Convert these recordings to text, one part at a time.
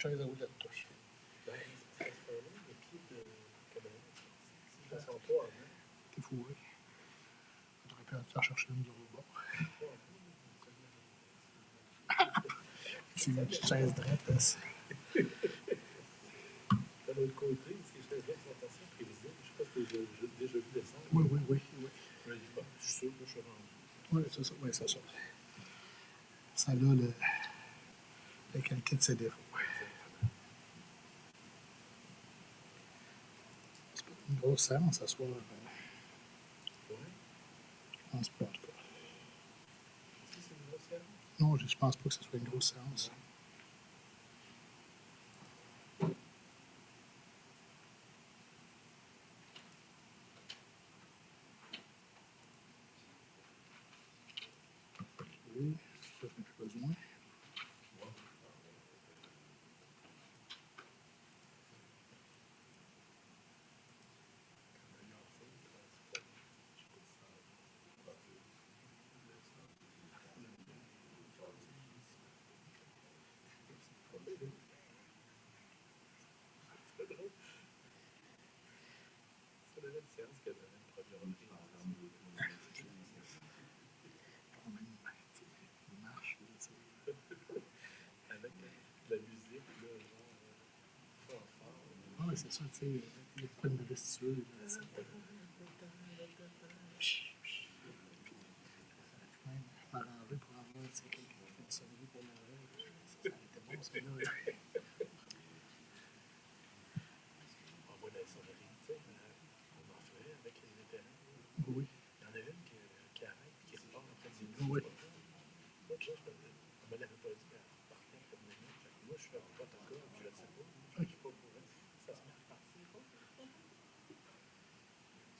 chaise à roulettes touche. Ben, c'est parce que là, les pieds de cabaret, si je ne sens pas, hein. T'es fourré. J'aurais pu aller faire chercher une de l'autre bord. C'est une petite chaise droite, hein. De l'autre côté, ces chaises-là sont assez prévisibles. Je ne sais pas si tu as déjà vu descendre. Oui. Je me dis pas, je suis sûr que je suis rendu. Oui, c'est ça. Oui, c'est ça. Ça a la qualité de ses défauts. C'est pas une grosse séance à soir. Ouais. Je pense pas, en tout cas. Est-ce que c'est une grosse séance? Non, je pense pas que ce soit une grosse séance. Oui, ça, je n'ai plus besoin. C'est la même séance que la première reprise. Quand même, il marche, là, tu sais. Avec la musique, là, genre, fort. Ah oui, c'est ça, tu sais, il y a pas de majestueux, là, tu sais. Même m'arranger pour avoir, tu sais, quelqu'un qui fait une sonnerie pour l'oreille. Ça aurait été bon, ça, là. On voit la sonnerie, tu sais, on en ferait avec les vétérans. Oui. Il y en a une qui arrête et qui repart après 10 minutes. Oui. Moi, je me disais, on me l'avait pas dit, mais elle repartait après 10 minutes. Moi, je suis en protocole, je ne sais pas. Je ne suis pas au courant. Ça se met à repartir.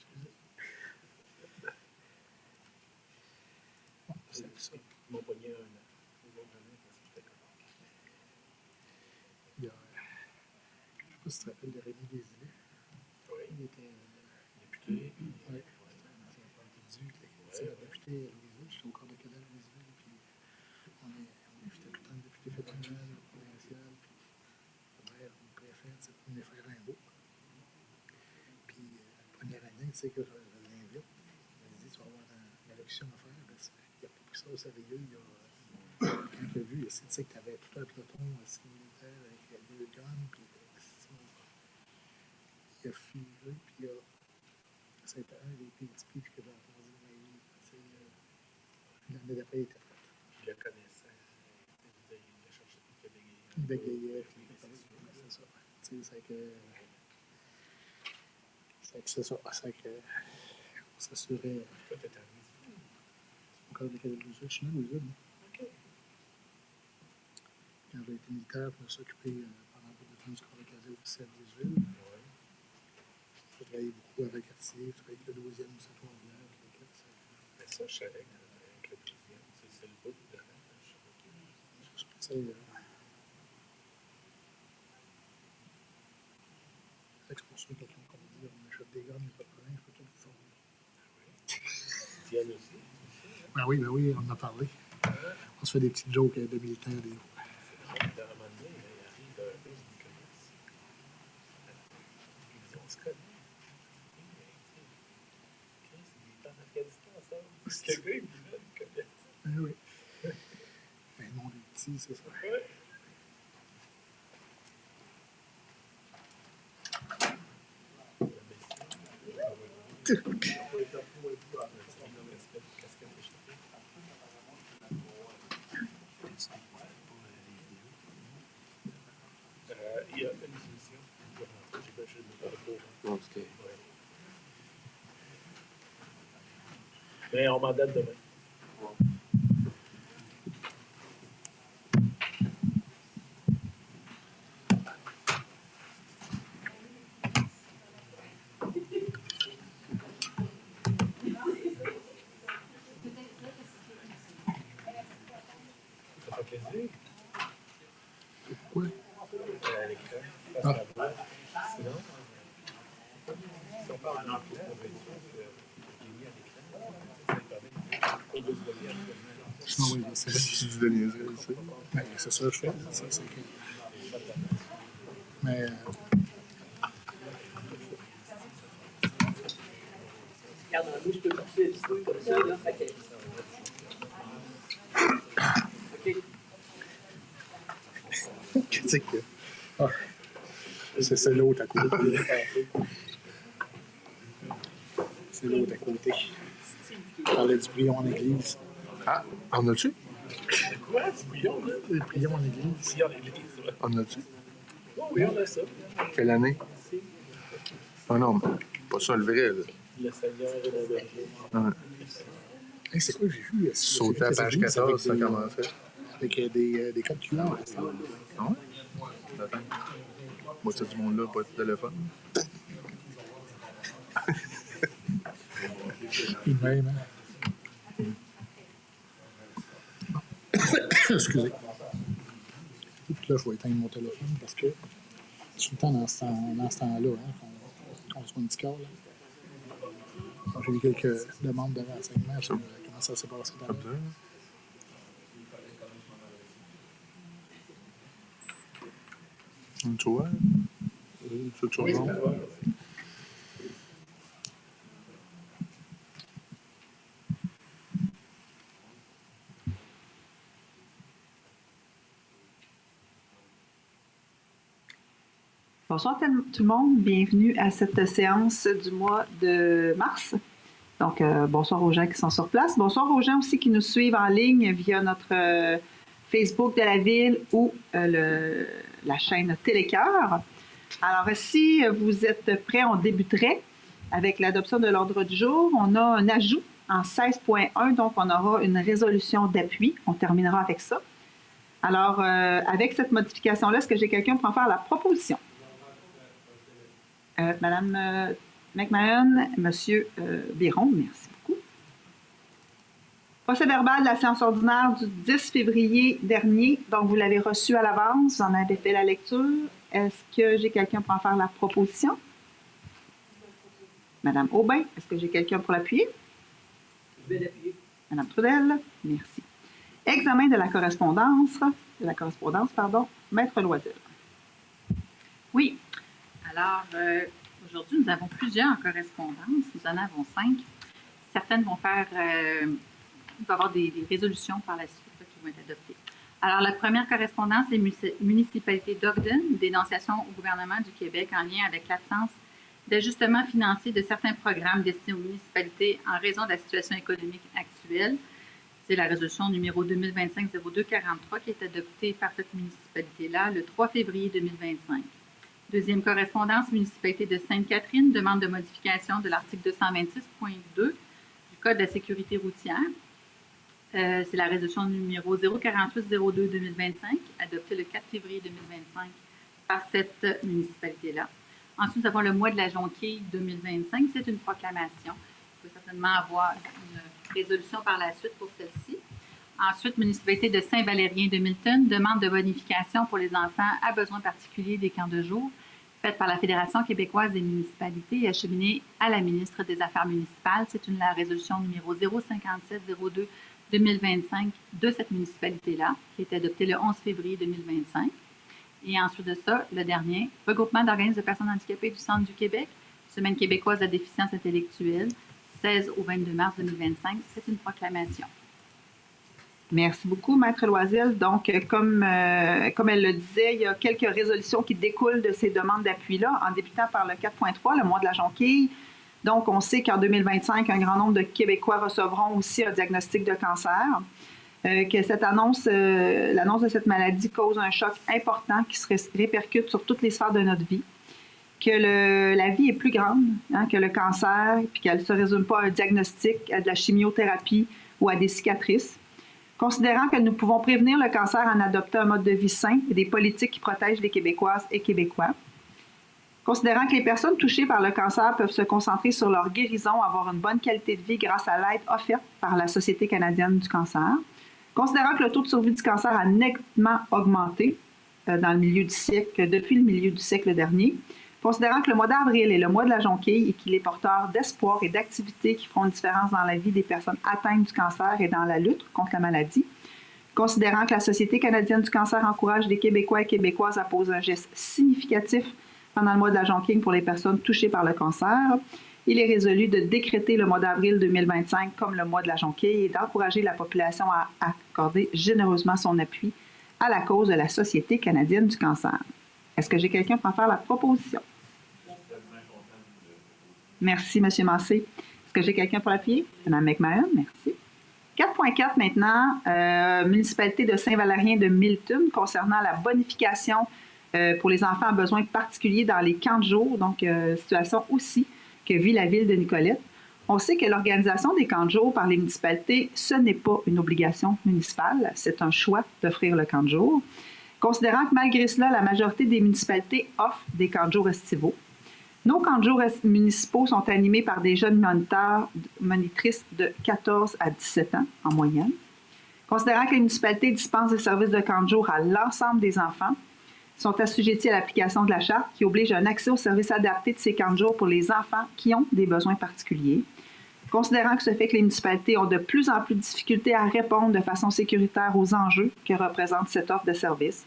Excusez. Bon, c'est ça. Ils m'ont pogné un an. Ils m'ont pogné parce que j'étais comme. Il y a, je ne sais pas si tu te rappelles de Rémi Desilets. Oui. Il était Député. oui, c'était un ancien parti du la députée à Louisville. J'étais au corps de cadet à Louisville. Puis on invitait tout le temps le député fédéral, le provincial, puis le maire, le préfet, tu sais, pour venir faire un beau. Puis la première année, tu sais, que je l'invite, il me dit, tu vas avoir une élection à faire. Ben, il n'a pas pris ça au sérieux. Quand il a vu, tu sais que tu avais tout un peloton militaire avec deux guns, puis il a filé, puis c'était un des pires speeches que j'ai entendu de ma vie. L'année d'après, il était prêt. Je le connaissais. Il a cherché, il bégayait, puis il parlait. C'est ça. Tu sais, c'est ça. C'est que on s'assurait. Toi, t'étais à Louisville. Encore des cadets de Louisville. Je suis né à Louisville. OK. Quand j'ai été militaire, je me suis occupé pendant un peu de temps du corps de cadet officiel de Louisville. Oui. J'ai travaillé beaucoup avec Cartier, j'ai travaillé avec le 12e aussi à Trois-Rivières. Mais ça, je savais avec le 12e, c'est le bout de l'année. Tu sais, c'est pour ça que quelqu'un comme dit, on achète des gars, il n'y a pas de problème, je peux tout vous former. Diane aussi. Ben oui, on en a parlé. On se fait des petites jokes de militaires des fois. C'est drôle, dans un moment donné, il arrive un peu, il me connaisse. Il dit, on se connaît. Oui, mais tu sais, il est en Afghanistan ensemble. Le gars, il me connaît. Ben oui. Ben non, les petits, c'est ça. Ouais. Il y a une solution. Je ne vais pas. OK. Mais on m'en date demain. Ça fait plaisir. Pourquoi? À l'écran. Face à la voix. Sinon, si on parle d'un emploi, on va être sûr que j'ai mis à l'écran. Ça permet de se voyer actuellement. Non, oui, c'est ça. Tu dis de niaiserie, ça. Ben, c'est ça que je fais. C'est que Mais Regarde, moi, je peux couper un petit peu comme ça, là. OK. qu'est-ce que... Ah, c'est l'autre à côté. C'est l'autre à côté. Je parlais du bouillon en église. Ah, en as-tu? Quoi? Du bouillon, là? Le bouillon en église. Bouillon d'église, ouais. En as-tu? Oh oui, on a ça. Quelle année? Ah non, mais pas ça le vrai, là. Le Seigneur est dans le berger. Ouais. Hey, c'est quoi que j'ai vu? Sauter à page 14, ça commençait. Avec des codes QR. Ah ouais? Attends. Moi, c'est du monde-là, pas de téléphone. Même. Excusez. Puis là, je vais éteindre mon téléphone parce que c'est tout le temps dans ce temps-là qu'on se voit un petit corps. J'ai eu quelques demandes de renseignements sur comment ça s'est passé dans Comme ça, là. Tu vois? C'est toujours bon. Bonsoir tout le monde, bienvenue à cette séance du mois de mars. Donc, bonsoir aux gens qui sont sur place. Bonsoir aux gens aussi qui nous suivent en ligne via notre Facebook de la ville ou la chaîne Télécœur. Alors, si vous êtes prêts, on débuterait avec l'adoption de l'ordre du jour. On a un ajout en 16.1, donc on aura une résolution d'appui. On terminera avec ça. Alors, avec cette modification-là, est-ce que j'ai quelqu'un pour en faire la proposition? Madame McMahon, Monsieur Biron, merci beaucoup. Procès verbal de la séance ordinaire du 10 février dernier, donc vous l'avez reçu à l'avance, vous en avez fait la lecture. Est-ce que j'ai quelqu'un pour en faire la proposition? Madame Aubin, est-ce que j'ai quelqu'un pour l'appuyer? Je vais l'appuyer. Madame Trudel, merci. Examen de la correspondance, Maître Loisel. Oui. Alors, aujourd'hui, nous avons plusieurs correspondances. Nous en avons 5. Certaines vont faire... il va y avoir des résolutions par la suite là, qui vont être adoptées. Alors, la première correspondance est municipalité d'Ogden, une dénonciation au gouvernement du Québec en lien avec l'absence d'ajustement financier de certains programmes destinés aux municipalités en raison de la situation économique actuelle. C'est la résolution numéro 2025-0243 qui est adoptée par cette municipalité-là le 3 février 2025. Deuxième correspondance, municipalité de Sainte-Catherine, demande de modification de l'article 226.2 du Code de la sécurité routière. C'est la résolution numéro 048-02-2025, adoptée le 4 février 2025 par cette municipalité-là. Ensuite, nous avons le mois de la Jonquille 2025. C'est une proclamation. Il faut certainement avoir une résolution par la suite pour celle-ci. Ensuite, municipalité de Saint-Valérien de Milton, demande de bonification pour les enfants à besoins particuliers des camps de jour, faite par la Fédération québécoise des municipalités et acheminée à la ministre des Affaires municipales. C'est la résolution numéro 057-02-2025 de cette municipalité-là, qui a été adoptée le 11 février 2025. Et ensuite de ça, le dernier, regroupement d'organismes de personnes handicapées du Centre du Québec, Semaine québécoise de la déficience intellectuelle, 16 au 22 mars 2025. C'est une proclamation. Merci beaucoup, Maître Loisel. Donc, comme elle le disait, il y a quelques résolutions qui découlent de ces demandes d'appui-là, en débutant par le 4.3, le mois de la Jonquille. Donc, on sait qu'en 2025, un grand nombre de Québécois recevront aussi un diagnostic de cancer, que cette l'annonce de cette maladie cause un choc important qui se répercute sur toutes les sphères de notre vie, que la vie est plus grande que le cancer, puis qu'elle ne se résume pas à un diagnostic, à de la chimiothérapie ou à des cicatrices. Considérant que nous pouvons prévenir le cancer en adoptant un mode de vie sain et des politiques qui protègent les Québécoises et Québécois. Considérant que les personnes touchées par le cancer peuvent se concentrer sur leur guérison, avoir une bonne qualité de vie grâce à l'aide offerte par la Société canadienne du cancer. Considérant que le taux de survie du cancer a nettement augmenté dans le milieu du siècle, depuis le milieu du siècle dernier. Considérant que le mois d'avril est le mois de la Jonquille et qu'il est porteur d'espoir et d'activités qui feront une différence dans la vie des personnes atteintes du cancer et dans la lutte contre la maladie. Considérant que la Société canadienne du cancer encourage les Québécois et Québécoises à poser un geste significatif pendant le mois de la Jonquière pour les personnes touchées par le cancer, il est résolu de décréter le mois d'avril 2025 comme le mois de la Jonquière et d'encourager la population à accorder généreusement son appui à la cause de la Société canadienne du cancer. Est-ce que j'ai quelqu'un pour en faire la proposition? Merci, M. Massé. Est-ce que j'ai quelqu'un pour l'appuyer? Mme McMahon, merci. 4.4 maintenant, municipalité de Saint-Valérien de Milton concernant la bonification pour les enfants à besoins particuliers dans les camps de jour, donc situation aussi que vit la ville de Nicolette. On sait que l'organisation des camps de jour par les municipalités, ce n'est pas une obligation municipale, c'est un choix d'offrir le camp de jour. Considérant que malgré cela, la majorité des municipalités offrent des camps de jour estivaux. Nos camps de jour municipaux sont animés par des jeunes monitrices de 14 à 17 ans en moyenne. Considérant que les municipalités dispensent des services de camp de jour à l'ensemble des enfants, sont assujettis à l'application de la Charte qui oblige un accès aux services adaptés de ces camps de jour pour les enfants qui ont des besoins particuliers. Considérant que ce fait que les municipalités ont de plus en plus de difficultés à répondre de façon sécuritaire aux enjeux que représente cette offre de services,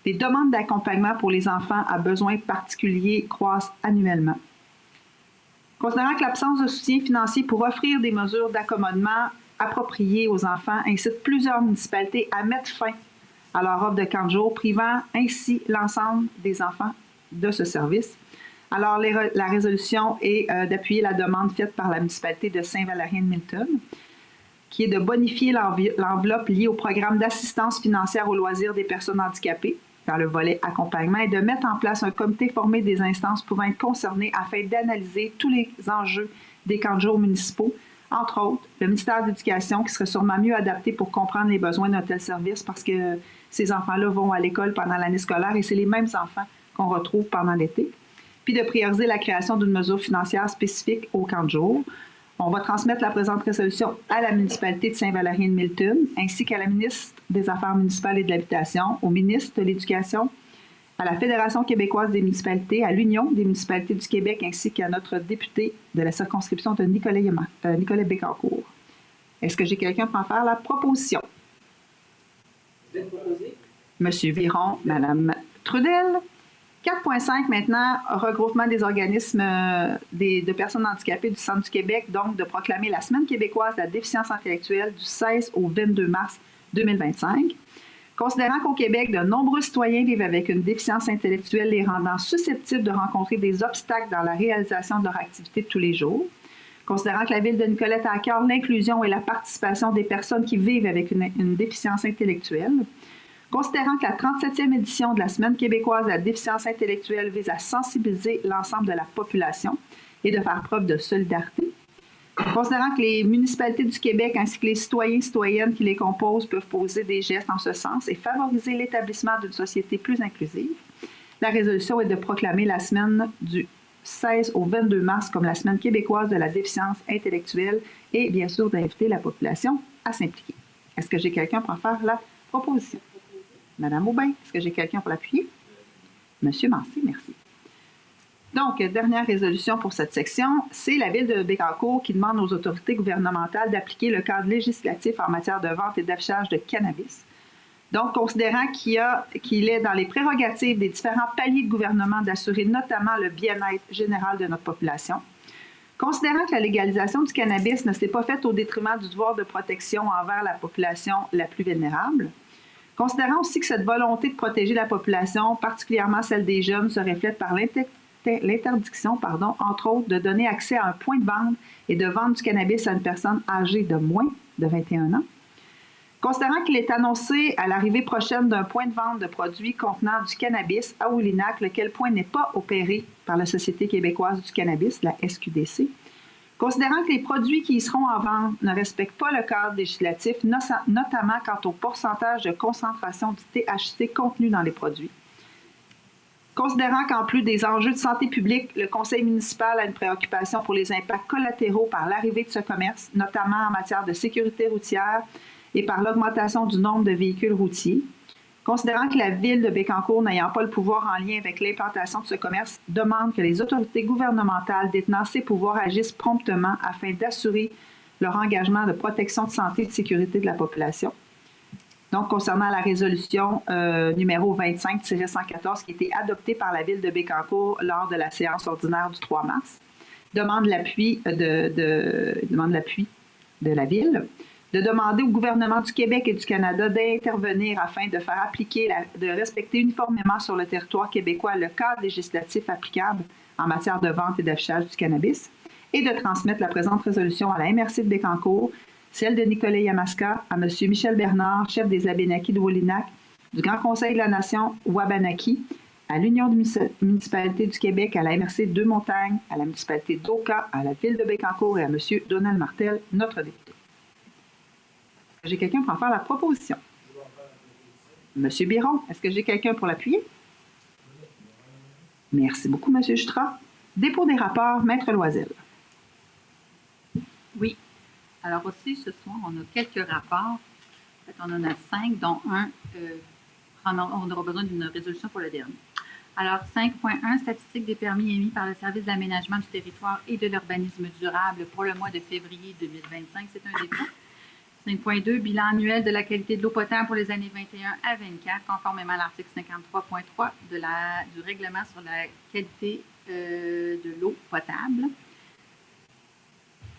les demandes d'accompagnement pour les enfants à besoins particuliers croissent annuellement. Considérant que l'absence de soutien financier pour offrir des mesures d'accommodement appropriées aux enfants incite plusieurs municipalités à mettre fin à leur offre de camp de jour, privant ainsi l'ensemble des enfants de ce service. Alors, la résolution est d'appuyer la demande faite par la municipalité de Saint-Valérien de Milton, qui est de bonifier l'enveloppe liée au programme d'assistance financière aux loisirs des personnes handicapées dans le volet accompagnement et de mettre en place un comité formé des instances pouvant être concernées afin d'analyser tous les enjeux des camps de jour municipaux, entre autres le ministère de l'Éducation qui serait sûrement mieux adapté pour comprendre les besoins d'un tel service parce que ces enfants-là vont à l'école pendant l'année scolaire et c'est les mêmes enfants qu'on retrouve pendant l'été. Puis de prioriser la création d'une mesure financière spécifique au camp de jour. On va transmettre la présente résolution à la municipalité de Saint-Valérien de Milton, ainsi qu'à la ministre des Affaires municipales et de l'Habitation, au ministre de l'Éducation, à la Fédération québécoise des municipalités, à l'Union des municipalités du Québec, ainsi qu'à notre député de la circonscription de Nicolet Bécancour. Est-ce que j'ai quelqu'un pour en faire la proposition? Vous êtes proposé? Monsieur Viron, Madame Trudel. 4.5 maintenant, regroupement des organismes de personnes handicapées du Centre du Québec, donc de proclamer la Semaine québécoise de la déficience intellectuelle du 16 au 22 mars 2025. Considérant qu'au Québec, de nombreux citoyens vivent avec une déficience intellectuelle les rendant susceptibles de rencontrer des obstacles dans la réalisation de leur activité de tous les jours. Considérant que la Ville de Nicolette a à cœur l'inclusion et la participation des personnes qui vivent avec une déficience intellectuelle. Considérant que la 37e édition de la Semaine québécoise de la déficience intellectuelle vise à sensibiliser l'ensemble de la population et de faire preuve de solidarité. Considérant que les municipalités du Québec ainsi que les citoyens et citoyennes qui les composent peuvent poser des gestes en ce sens et favoriser l'établissement d'une société plus inclusive, la résolution est de proclamer la semaine du 16 au 22 mars comme la Semaine québécoise de la déficience intellectuelle et bien sûr d'inviter la population à s'impliquer. Est-ce que j'ai quelqu'un pour en faire la proposition? Madame Aubin, est-ce que j'ai quelqu'un pour l'appuyer? Monsieur Massé, merci. Donc, dernière résolution pour cette section, c'est la Ville de Bécancour qui demande aux autorités gouvernementales d'appliquer le cadre législatif en matière de vente et d'affichage de cannabis. Donc, considérant qu'il est dans les prérogatives des différents paliers de gouvernement d'assurer notamment le bien-être général de notre population, considérant que la légalisation du cannabis ne s'est pas faite au détriment du devoir de protection envers la population la plus vulnérable, considérant aussi que cette volonté de protéger la population, particulièrement celle des jeunes, se reflète par l'interdiction, entre autres, de donner accès à un point de vente et de vendre du cannabis à une personne âgée de moins de 21 ans. Considérant qu'il est annoncé à l'arrivée prochaine d'un point de vente de produits contenant du cannabis à Oulinac, lequel point n'est pas opéré par la Société québécoise du cannabis, la SQDC, considérant que les produits qui y seront en vente ne respectent pas le cadre législatif, notamment quant au pourcentage de concentration du THC contenu dans les produits. Considérant qu'en plus des enjeux de santé publique, le conseil municipal a une préoccupation pour les impacts collatéraux par l'arrivée de ce commerce, notamment en matière de sécurité routière et par l'augmentation du nombre de véhicules routiers. Considérant que la Ville de Bécancour, n'ayant pas le pouvoir en lien avec l'implantation de ce commerce, demande que les autorités gouvernementales détenant ces pouvoirs agissent promptement afin d'assurer leur engagement de protection de santé et de sécurité de la population. Donc, concernant la résolution numéro 25-114 qui a été adoptée par la Ville de Bécancour lors de la séance ordinaire du 3 mars, demande l'appui de la Ville, de demander au gouvernement du Québec et du Canada d'intervenir afin de faire appliquer, de respecter uniformément sur le territoire québécois le cadre législatif applicable en matière de vente et d'affichage du cannabis et de transmettre la présente résolution à la MRC de Bécancour, celle de Nicolet-Yamaska, à M. Michel Bernard, chef des Abénakis de Wolinac, du Grand Conseil de la Nation Wabanaki, à l'Union des municipalités du Québec, à la MRC Deux-Montagnes, à la municipalité d'Oka, à la Ville de Bécancour et à M. Donald Martel, notre député. J'ai quelqu'un pour en faire la proposition. M. Biron, est-ce que j'ai quelqu'un pour l'appuyer? Merci beaucoup, M. Jutra. Dépôt des rapports, Maître Loisel. Oui. Alors aussi, ce soir, on a quelques rapports. En fait, on en a 5, dont un, on aura besoin d'une résolution pour le dernier. Alors, 5.1, statistiques des permis émis par le Service de l'aménagement du territoire et de l'urbanisme durable pour le mois de février 2025. C'est un dépôt. 5.2, bilan annuel de la qualité de l'eau potable pour les années 21 à 24, conformément à l'article 53.3 du règlement sur la qualité de l'eau potable.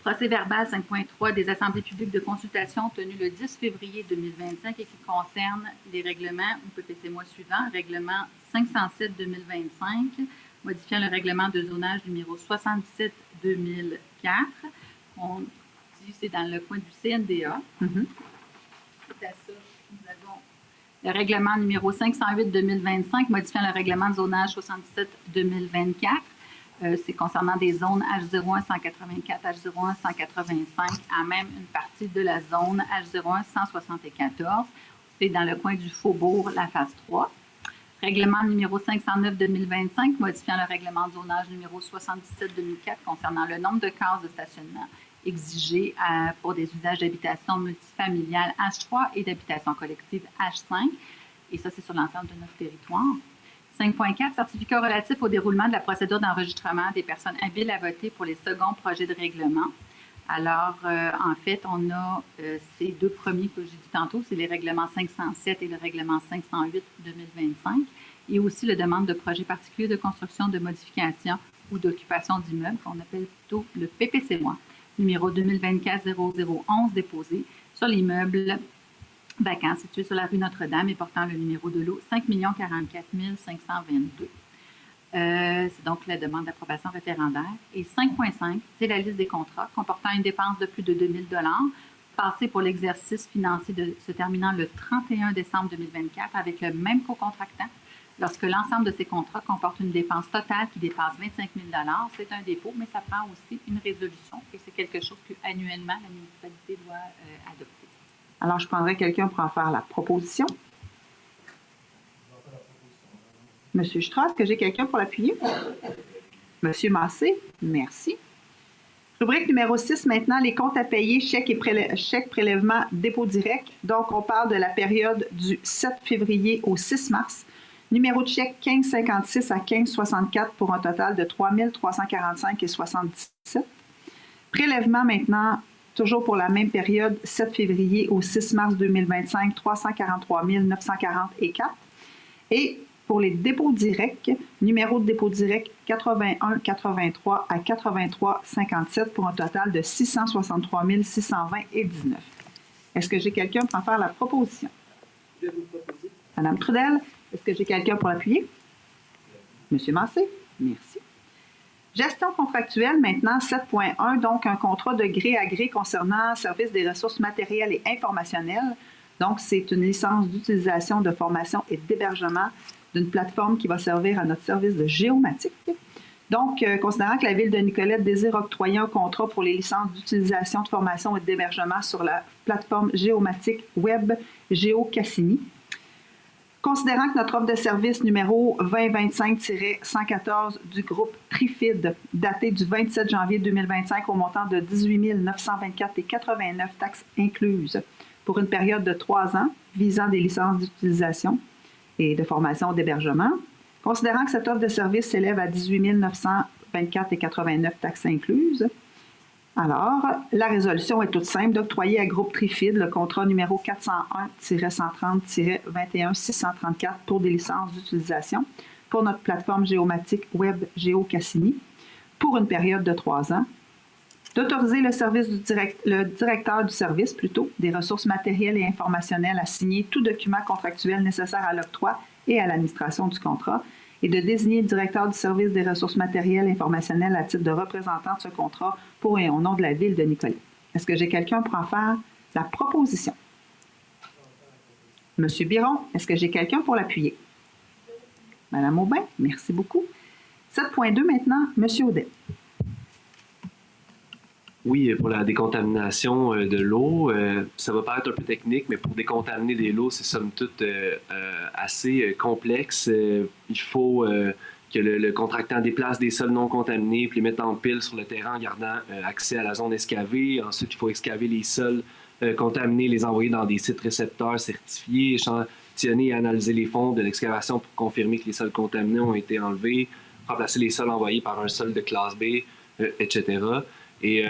Procès verbal 5.3 des assemblées publiques de consultation tenues le 10 février 2025 et qui concernent les règlements ou PPC-moi suivant, règlement 507-2025, modifiant le règlement de zonage numéro 77-2004. On dit c'est dans le coin du CNDA. C'est à ça, nous avons le règlement numéro 508-2025, modifiant le règlement de zonage 77-2024. C'est concernant des zones H01 184, H01 185, à même une partie de la zone H01 174. C'est dans le coin du Faubourg, la phase 3. Règlement numéro 509-2025, modifiant le règlement de zonage numéro 77-2004 concernant le nombre de cases de stationnement exigées pour des usages d'habitation multifamiliale H3 et d'habitation collective H5. Et ça, c'est sur l'ensemble de notre territoire. 5.4, certificat relatif au déroulement de la procédure d'enregistrement des personnes habiles à voter pour les seconds projets de règlement. Alors, en fait, on a ces deux premiers que j'ai dit tantôt, c'est les règlements 507 et le règlement 508-2025, et aussi la demande de projet particulier de construction, de modification ou d'occupation d'immeubles, qu'on appelle plutôt le PPC-moi, numéro 2024-0011, déposé sur l'immeuble vacant situé sur la rue Notre-Dame et portant le numéro de lot 5 044 522. C'est donc la demande d'approbation référendaire. Et 5.5, c'est la liste des contrats comportant une dépense de plus de 2 000 $ passée pour l'exercice financier se terminant le 31 décembre 2024 avec le même co-contractant. Lorsque l'ensemble de ces contrats comporte une dépense totale qui dépasse 25 000 $, c'est un dépôt, mais ça prend aussi une résolution et c'est quelque chose qu'annuellement la municipalité doit adopter. Alors, je prendrai quelqu'un pour en faire la proposition. Monsieur Jutra, est-ce que j'ai quelqu'un pour l'appuyer? Monsieur Massé, merci. Rubrique numéro 6, maintenant, les comptes à payer, chèques prélèvement, dépôt direct. Donc, on parle de la période du 7 février au 6 mars. Numéro de chèque 1556 à 1564 pour un total de 3 345,77. Prélèvement maintenant, toujours pour la même période, 7 février au 6 mars 2025, 343 940,04. Et pour les dépôts directs, numéro de dépôt direct 81,83 à 83,57 pour un total de 663 620,19. Est-ce que j'ai quelqu'un pour en faire la proposition? Je vais vous proposer. Madame Trudel, est-ce que j'ai quelqu'un pour l'appuyer? Monsieur Massé, merci. Gestion contractuelle, maintenant, 7.1, donc un contrat de gré à gré concernant service des ressources matérielles et informationnelles. Donc, c'est une licence d'utilisation, de formation et d'hébergement d'une plateforme qui va servir à notre service de géomatique. Donc, considérant que la Ville de Nicolette désire octroyer un contrat pour les licences d'utilisation, de formation et d'hébergement sur la plateforme géomatique web GeoCassini, considérant que notre offre de service numéro 2025-114 du groupe Trifid, datée du 27 janvier 2025 au montant de 18 924,89 taxes incluses pour une période de 3 ans visant des licences d'utilisation et de formation d'hébergement, considérant que cette offre de service s'élève à 18 924,89 taxes incluses, Alors, la résolution est toute simple d'octroyer à Groupe Trifid le contrat numéro 401-130-21-634 pour des licences d'utilisation pour notre plateforme géomatique web GeoCassini pour une période de 3 ans, d'autoriser le directeur du service des ressources matérielles et informationnelles à signer tout document contractuel nécessaire à l'octroi et à l'administration du contrat et de désigner le directeur du service des ressources matérielles et informationnelles à titre de représentant de ce contrat pour et au nom de la Ville de Nicolet. Est-ce que j'ai quelqu'un pour en faire la proposition? Monsieur Biron, est-ce que j'ai quelqu'un pour l'appuyer? Madame Aubin, merci beaucoup. 7.2 maintenant, Monsieur Audet. Oui, pour la décontamination de l'eau, ça va paraître un peu technique, mais pour décontaminer des lots, c'est somme toute assez complexe. Il faut que le contractant déplace des sols non contaminés puis les mette en pile sur le terrain en gardant accès à la zone excavée. Ensuite, il faut excaver les sols contaminés, les envoyer dans des sites récepteurs certifiés, échantillonner et analyser les fonds de l'excavation pour confirmer que les sols contaminés ont été enlevés, remplacer les sols envoyés par un sol de classe B, etc. Et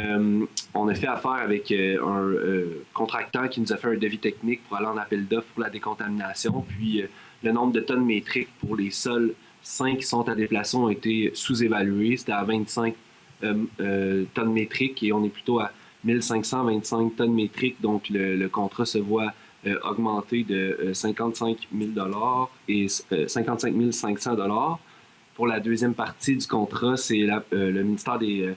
on a fait affaire avec un contracteur qui nous a fait un devis technique pour aller en appel d'offres pour la décontamination. Puis le nombre de tonnes métriques pour les sols sains qui sont à déplacer ont été sous-évalués. C'était à 25 tonnes métriques et on est plutôt à 1525 tonnes métriques. Donc le contrat se voit augmenter de 55 000 et 55 500 $. Pour la deuxième partie du contrat, c'est le ministère des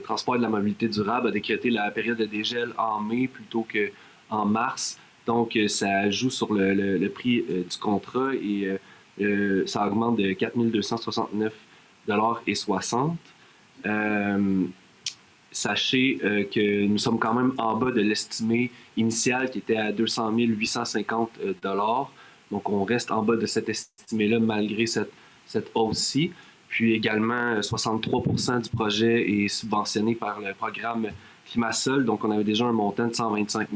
Transports et de la Mobilité durable a décrété la période de dégel en mai plutôt qu'en mars. Donc, ça joue sur le prix du contrat et ça augmente de 4 269,60 $. Sachez que nous sommes quand même en bas de l'estimé initial qui était à 200 850 $. Donc, on reste en bas de cet estimé-là malgré cette hausse-ci. Puis également, 63% du projet est subventionné par le programme Climat-Sol. Donc, on avait déjà un montant de 125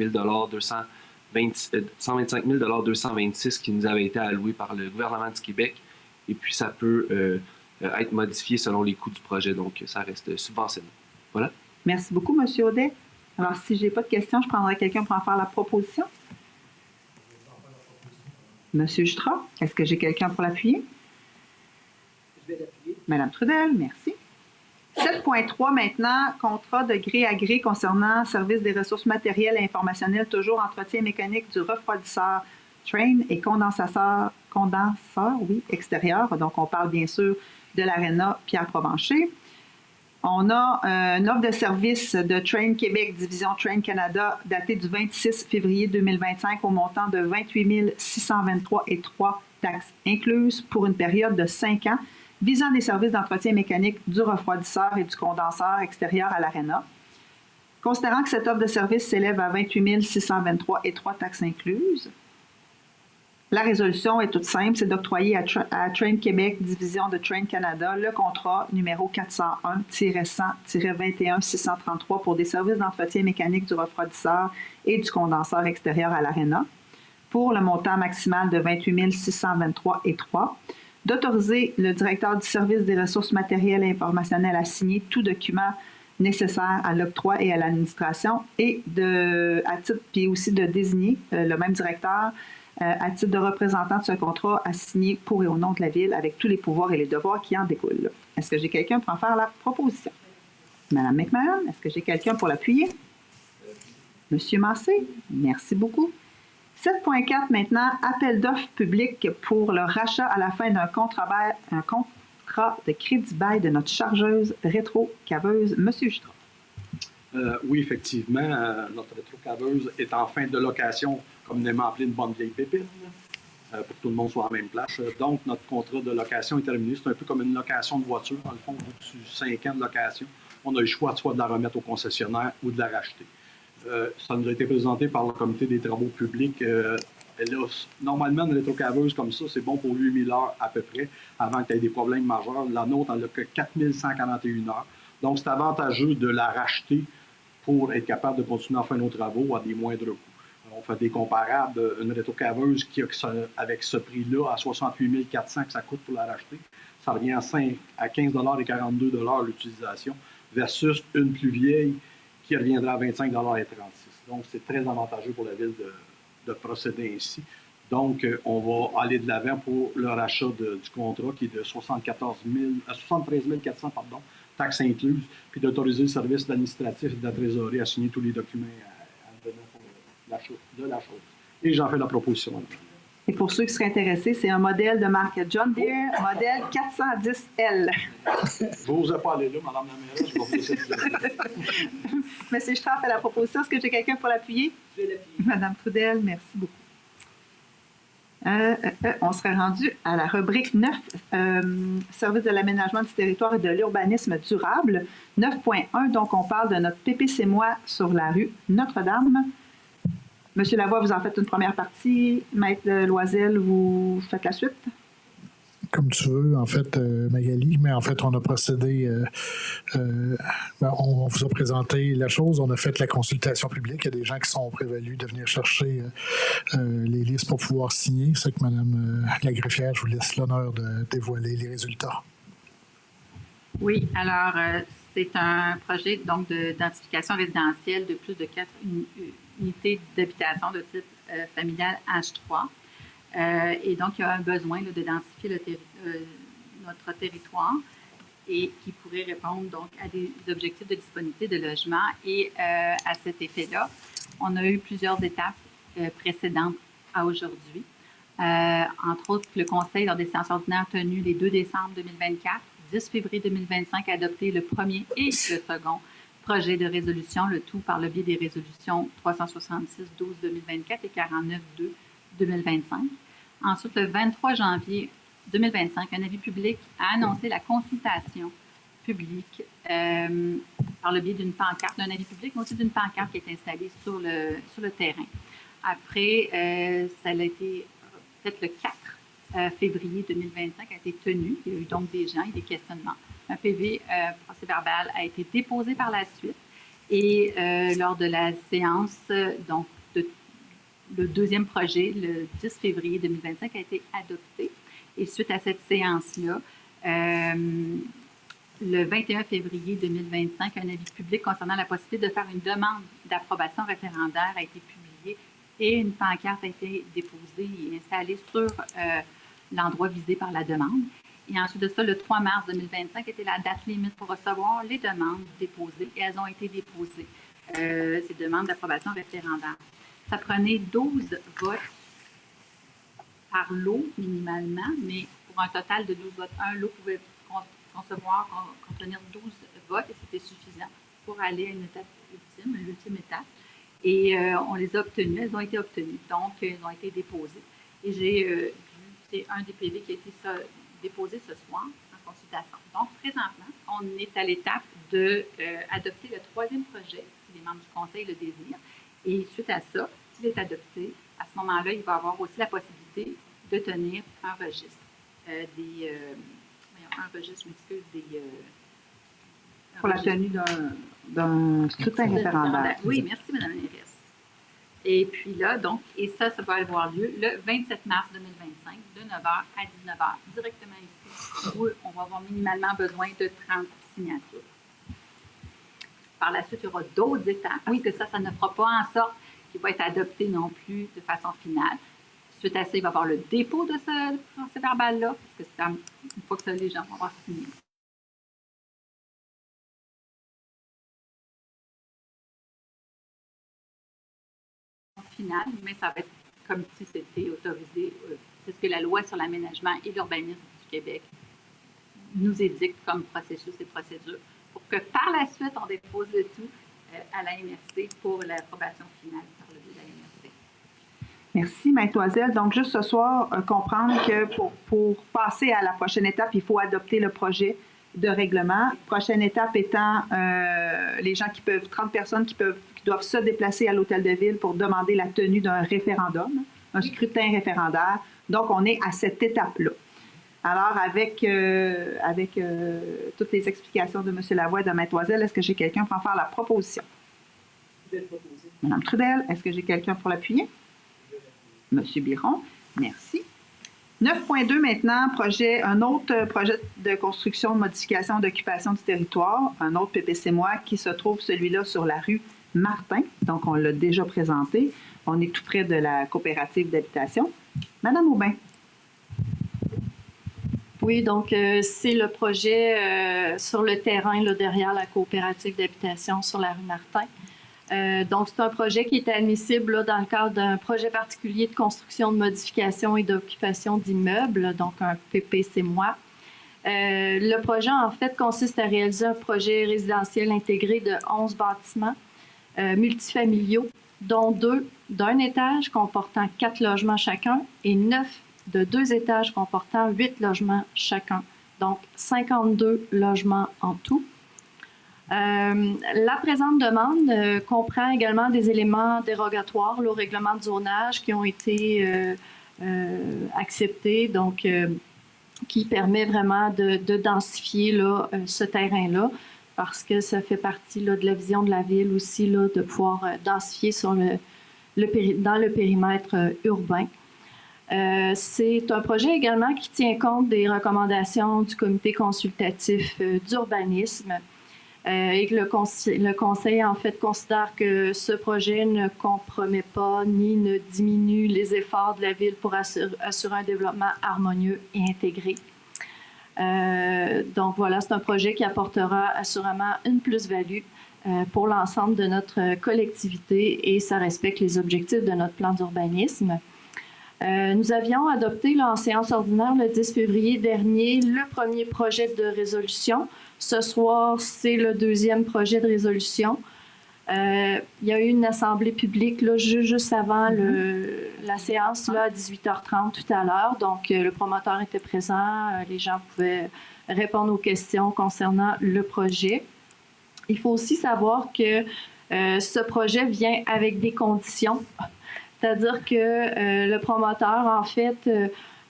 226 qui nous avait été alloué par le gouvernement du Québec. Et puis, ça peut être modifié selon les coûts du projet. Donc, ça reste subventionné. Voilà. Merci beaucoup, M. Audet. Alors, si je n'ai pas de questions, je prendrai quelqu'un pour en faire la proposition. M. Jutra, est-ce que j'ai quelqu'un pour l'appuyer? Je vais l'appuyer. Madame Trudel, merci. 7.3 maintenant, contrat de gré à gré concernant service des ressources matérielles et informationnelles, toujours entretien mécanique du refroidisseur, train et condenseur, extérieur. Donc, on parle bien sûr de l'Arena Pierre Provencher. On a une offre de service de Train Québec, division Train Canada, datée du 26 février 2025 au montant de 28 623,03 taxes incluses pour une période de 5 ans, visant des services d'entretien mécanique du refroidisseur et du condenseur extérieur à l'Arena. Considérant que cette offre de service s'élève à 28 623,03 taxes incluses, la résolution est toute simple, c'est d'octroyer à Train Québec, division de Train Canada, le contrat numéro 401-100-21-633 pour des services d'entretien mécanique du refroidisseur et du condenseur extérieur à l'Arena, pour le montant maximal de 28 623,03, d'autoriser le directeur du service des ressources matérielles et informationnelles à signer tout document nécessaire à l'octroi et à l'administration et puis aussi de désigner le même directeur à titre de représentant de ce contrat à signer pour et au nom de la Ville avec tous les pouvoirs et les devoirs qui en découlent. Est-ce que j'ai quelqu'un pour en faire la proposition? Madame McMahon, est-ce que j'ai quelqu'un pour l'appuyer? Monsieur Massé, merci beaucoup. 7.4 maintenant, appel d'offres public pour le rachat à la fin d'un contrat de crédit-bail de notre chargeuse rétro-caveuse. Monsieur Jutra. Oui, effectivement, notre rétro-caveuse est en fin de location, communément appelée une bonne vieille pépine, pour que tout le monde soit en même place. Donc, notre contrat de location est terminé. C'est un peu comme une location de voiture. Dans le fond, au bout de 5 ans de location, on a eu le choix soit de la remettre au concessionnaire ou de la racheter. Ça nous a été présenté par le comité des travaux publics. Normalement, une rétrocaveuse comme ça, c'est bon pour 8000 heures à peu près, avant qu'il y ait des problèmes majeurs. La nôtre, elle n'a que 4141 heures. Donc, c'est avantageux de la racheter pour être capable de continuer à faire nos travaux à des moindres coûts. On fait des comparables. Une rétrocaveuse qui a, avec ce prix-là, à 68 400 que ça coûte pour la racheter, ça revient à 15 $ et 42 $ l'utilisation. versus une plus vieille qui reviendra à 25,36 $. Donc, c'est très avantageux pour la Ville de procéder ainsi. Donc, on va aller de l'avant pour le rachat du contrat qui est de 73 400, taxes incluses, puis d'autoriser le service administratif et de la trésorerie à signer tous les documents de la chose. Et j'en fais la proposition. Et pour ceux qui seraient intéressés, c'est un modèle de marque John Deere, modèle 410L. Je n'osais pas aller là, Mme la mairesse, je vais vous laisser dire. Monsieur Straff fait la proposition. Est-ce que j'ai quelqu'un pour l'appuyer? Je vais l'appuyer. Madame Trudel, merci beaucoup. On serait rendu à la rubrique 9, Service de l'aménagement du territoire et de l'urbanisme durable. 9.1, donc on parle de notre PPC-moi sur la rue Notre-Dame. Monsieur Lavoie, vous en faites une première partie. Maître Loisel, vous faites la suite? Comme tu veux, en fait, Magali, mais en fait, on a procédé, on vous a présenté la chose, on a fait la consultation publique, il y a des gens qui sont prévenus de venir chercher les listes pour pouvoir signer. C'est que Mme la greffière, je vous laisse l'honneur de dévoiler les résultats. Oui, alors, c'est un projet donc d'identification résidentielle de plus de 4 unités d'habitation de type familial H3. Et donc, il y a un besoin d'identifier notre territoire et qui pourrait répondre donc à des objectifs de disponibilité de logement. Et à cet effet-là, on a eu plusieurs étapes précédentes à aujourd'hui. Entre autres, le Conseil, lors des séances ordinaires tenues les 2 décembre 2024, 10 février 2025, a adopté le premier et le second projet de résolution, le tout par le biais des résolutions 366-12-2024 et 49-2-2025. Ensuite, le 23 janvier 2025, un avis public a annoncé la consultation publique par le biais d'une pancarte, d'un avis public, mais aussi d'une pancarte qui est installée sur le terrain. Après, ça a été fait le 4 février 2025, a été tenu. Il y a eu donc des gens et des questionnements. Un PV procès-verbal a été déposé par la suite et lors de la séance, donc, le deuxième projet, le 10 février 2025, a été adopté. Et suite à cette séance-là, le 21 février 2025, un avis public concernant la possibilité de faire une demande d'approbation référendaire a été publié et une pancarte a été déposée et installée sur l'endroit visé par la demande. Et ensuite de ça, le 3 mars 2025 était la date limite pour recevoir les demandes déposées et elles ont été déposées, ces demandes d'approbation référendaire. Ça prenait 12 votes par lot minimalement, mais pour un total de 12 votes, un lot pouvait contenir 12 votes et c'était suffisant pour aller à une étape ultime, l'ultime étape. Et on les a obtenues, elles ont été obtenues, donc elles ont été déposées. Et j'ai vu, c'est un des PV qui a été déposé ce soir en consultation. Donc présentement, on est à l'étape d'adopter le troisième projet, si les membres du Conseil le désirent. Et suite à ça, s'il est adopté, à ce moment-là, il va avoir aussi la possibilité de tenir un registre pour la tenue d'un scrutin référendaire. Oui, merci, Mme la mairesse. Et puis là, donc, et ça va avoir lieu le 27 mars 2025, de 9h à 19h, directement ici, où on va avoir minimalement besoin de 30 signatures. Par la suite, il y aura d'autres étapes, parce que ça ne fera pas en sorte qu'il va être adopté non plus de façon finale. Suite à ça, il va y avoir le dépôt de ce procès-verbal-là, parce que une fois que les gens vont avoir signé. Finale, mais ça va être comme si c'était autorisé. C'est ce que la loi sur l'aménagement et l'urbanisme du Québec nous édicte comme processus et procédure, pour que par la suite, on dépose le tout à la MRC pour l'approbation finale par le biais de la MRC. Merci, Maître Loisel. Donc, juste ce soir, comprendre que pour passer à la prochaine étape, il faut adopter le projet de règlement. Prochaine étape étant les gens 30 personnes qui doivent se déplacer à l'hôtel de ville pour demander la tenue d'un référendum, un scrutin référendaire. Donc, on est à cette étape-là. Alors, avec toutes les explications de M. Lavoie et de Maître Loisel, est-ce que j'ai quelqu'un pour en faire la proposition? Je vais le proposer. Mme Trudel, est-ce que j'ai quelqu'un pour l'appuyer? M. Biron, merci. 9.2 maintenant, un autre projet de construction, de modification, d'occupation du territoire, un autre PPC-moi qui se trouve celui-là sur la rue Martin. Donc, on l'a déjà présenté. On est tout près de la coopérative d'habitation. Madame Aubin. Oui, donc c'est le projet sur le terrain là, derrière la coopérative d'habitation sur la rue Martin. Donc, c'est un projet qui est admissible là, dans le cadre d'un projet particulier de construction, de modification et d'occupation d'immeubles, donc un PPC-moi. Le projet, en fait, consiste à réaliser un projet résidentiel intégré de 11 bâtiments multifamiliaux, dont 2 d'un étage comportant 4 logements chacun et 9 de 2 étages comportant 8 logements chacun, donc 52 logements en tout. La présente demande comprend également des éléments dérogatoires là, au règlement de zonage qui ont été acceptés, donc qui permet vraiment de densifier là, ce terrain-là, parce que ça fait partie là, de la vision de la ville aussi là, de pouvoir densifier sur dans le périmètre urbain. C'est un projet également qui tient compte des recommandations du comité consultatif d'urbanisme et que le conseil en fait considère que ce projet ne compromet pas ni ne diminue les efforts de la ville pour assurer un développement harmonieux et intégré. Donc voilà, c'est un projet qui apportera assurément une plus-value pour l'ensemble de notre collectivité et ça respecte les objectifs de notre plan d'urbanisme. Nous avions adopté là, en séance ordinaire le 10 février dernier le premier projet de résolution. Ce soir, c'est le deuxième projet de résolution. Il y a eu une assemblée publique là, juste avant la séance là, à 18h30 tout à l'heure. Donc, le promoteur était présent. Les gens pouvaient répondre aux questions concernant le projet. Il faut aussi savoir que ce projet vient avec des conditions. C'est-à-dire que le promoteur, en fait,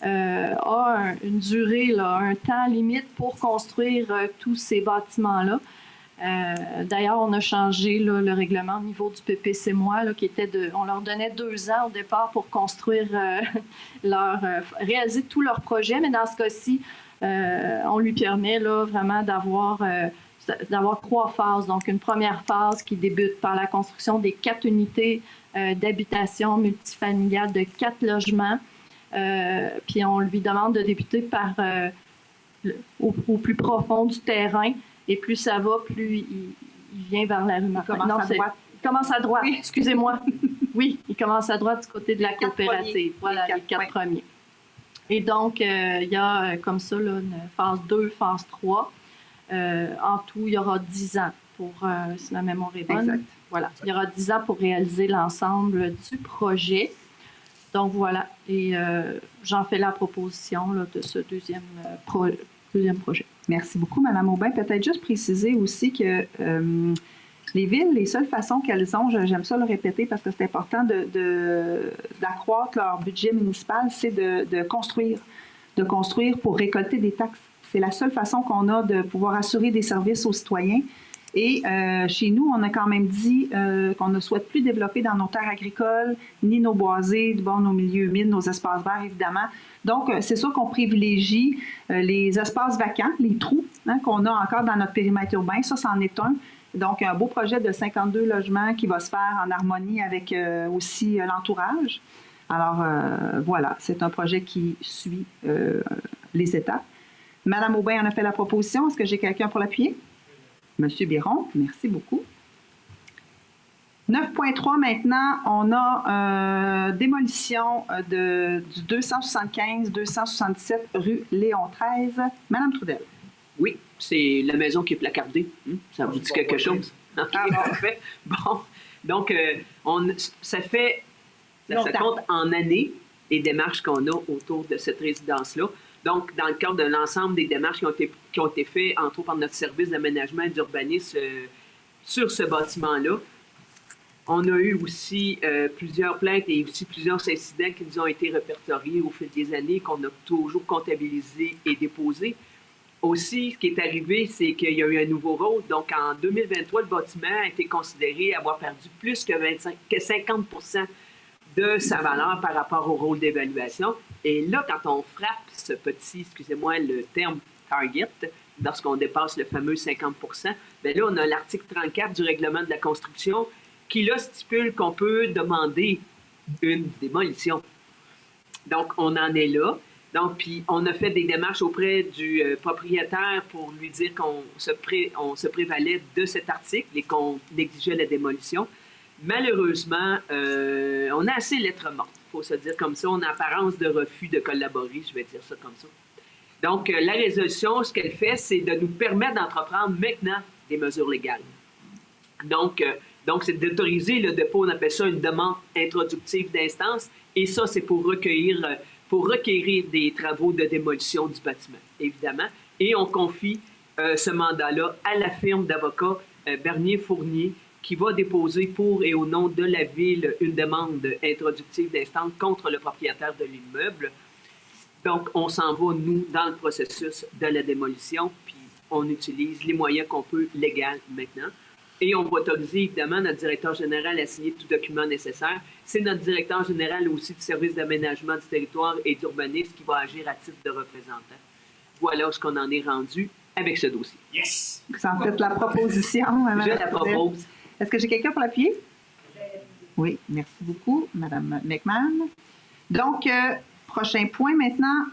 a une durée, là, un temps limite pour construire tous ces bâtiments-là. D'ailleurs, on a changé là, le règlement au niveau du PPC-moi, là, qui était on leur donnait 2 ans au départ pour construire réaliser tous leurs projets, mais dans ce cas-ci, on lui permet là, vraiment d'avoir 3 phases. Donc, une première phase qui débute par la construction des 4 unités d'habitation multifamiliale de 4 logements. Puis on lui demande de débuter par au plus profond du terrain. Et plus ça va, plus il vient vers la rue Martin. Il commence à droite, oui. Excusez-moi. Oui, il commence à droite du côté de la coopérative. Voilà, les 4 premiers. Et donc, il y a comme ça là, une phase 2, phase 3. En tout, il y aura 10 ans pour, si ma mémoire est bonne. Exact. Voilà, il y aura 10 ans pour réaliser l'ensemble du projet. Donc voilà, et j'en fais la proposition là, de ce deuxième projet. Merci beaucoup, Mme Aubin. Peut-être juste préciser aussi que les villes, les seules façons qu'elles ont, j'aime ça le répéter parce que c'est important d'accroître leur budget municipal, c'est de construire pour récolter des taxes. C'est la seule façon qu'on a de pouvoir assurer des services aux citoyens. Et chez nous, on a quand même dit qu'on ne souhaite plus développer dans nos terres agricoles, ni nos boisés, nos milieux humides, nos espaces verts, évidemment. Donc, c'est sûr qu'on privilégie les espaces vacants, les trous qu'on a encore dans notre périmètre urbain. Ça, c'en est un. Donc, un beau projet de 52 logements qui va se faire en harmonie avec aussi l'entourage. Alors, voilà, c'est un projet qui suit les étapes. Madame Aubin en a fait la proposition. Est-ce que j'ai quelqu'un pour l'appuyer? Monsieur Biron, merci beaucoup. 9.3 maintenant, on a démolition du 275-277 rue Léon XIII. Madame Trudel. Oui, c'est la maison qui est placardée. Ça vous dit quelque chose? Okay, parfait. Bon, donc, ça compte en années les démarches qu'on a autour de cette résidence-là. Donc, dans le cadre de l'ensemble des démarches qui ont été faites, entre autres par notre service d'aménagement et d'urbanisme sur ce bâtiment-là, on a eu aussi plusieurs plaintes et aussi plusieurs incidents qui nous ont été répertoriés au fil des années, qu'on a toujours comptabilisés et déposés. Aussi, ce qui est arrivé, c'est qu'il y a eu un nouveau rôle. Donc, en 2023, le bâtiment a été considéré avoir perdu plus que 50% de sa valeur par rapport au rôle d'évaluation. Et là, quand on frappe ce petit, excusez-moi le terme target, lorsqu'on dépasse le fameux 50 %, bien là, on a l'article 34 du règlement de la construction qui, là, stipule qu'on peut demander une démolition. Donc, on en est là. Donc, puis, on a fait des démarches auprès du propriétaire pour lui dire qu'on se prévalait de cet article et qu'on exigeait la démolition. Malheureusement, on a assez lettres mortes, il faut se dire comme ça. On a apparence de refus de collaborer, je vais dire ça comme ça. Donc, la résolution, ce qu'elle fait, c'est de nous permettre d'entreprendre maintenant des mesures légales. Donc c'est d'autoriser le dépôt, on appelle ça une demande introductive d'instance, et ça, c'est pour requérir des travaux de démolition du bâtiment, évidemment. Et on confie ce mandat-là à la firme d'avocats Bernier-Fournier, qui va déposer pour et au nom de la Ville une demande introductive d'instance contre le propriétaire de l'immeuble. Donc, on s'en va, nous, dans le processus de la démolition, puis on utilise les moyens qu'on peut légaux maintenant. Et on va autoriser, évidemment, notre directeur général à signer tout document nécessaire. C'est notre directeur général aussi du service d'aménagement du territoire et d'urbanisme qui va agir à titre de représentant. Voilà ce qu'on en est rendu avec ce dossier. Yes! Vous en faites la proposition, Mme Je la propose. Est-ce que j'ai quelqu'un pour l'appuyer? Oui, merci beaucoup, Mme McMahon. Donc, prochain point maintenant,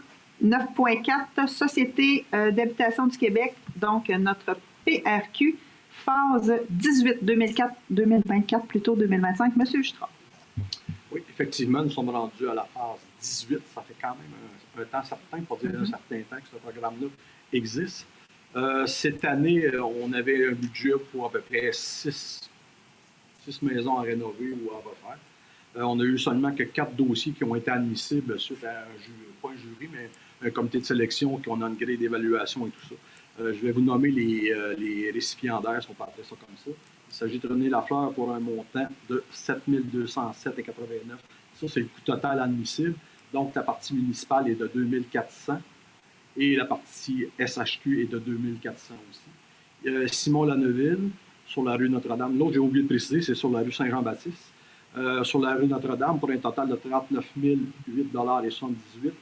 9.4, Société d'habitation du Québec, donc notre PRQ, phase 18, 2024, plutôt 2025. Monsieur Jutra. Oui, effectivement, nous sommes rendus à la phase 18. Ça fait quand même un temps certain, pour dire un certain temps que ce programme-là existe. Cette année, on avait un budget pour à peu près 6 maisons à rénover ou à refaire. On a eu seulement que 4 dossiers qui ont été admissibles suite à pas un jury, mais un comité de sélection qui ont une grille d'évaluation et tout ça. Je vais vous nommer les récipiendaires, si on peut appeler ça comme ça. Il s'agit de René Lafleur pour un montant de 7 207,89 $. Ça, c'est le coût total admissible. Donc, la partie municipale est de 2 400 et la partie SHQ est de 2 400 aussi. Simon Lanneville, sur la rue Notre-Dame. L'autre, j'ai oublié de préciser, c'est sur la rue Saint-Jean-Baptiste. Sur la rue Notre-Dame, pour un total de 39 008,78 $.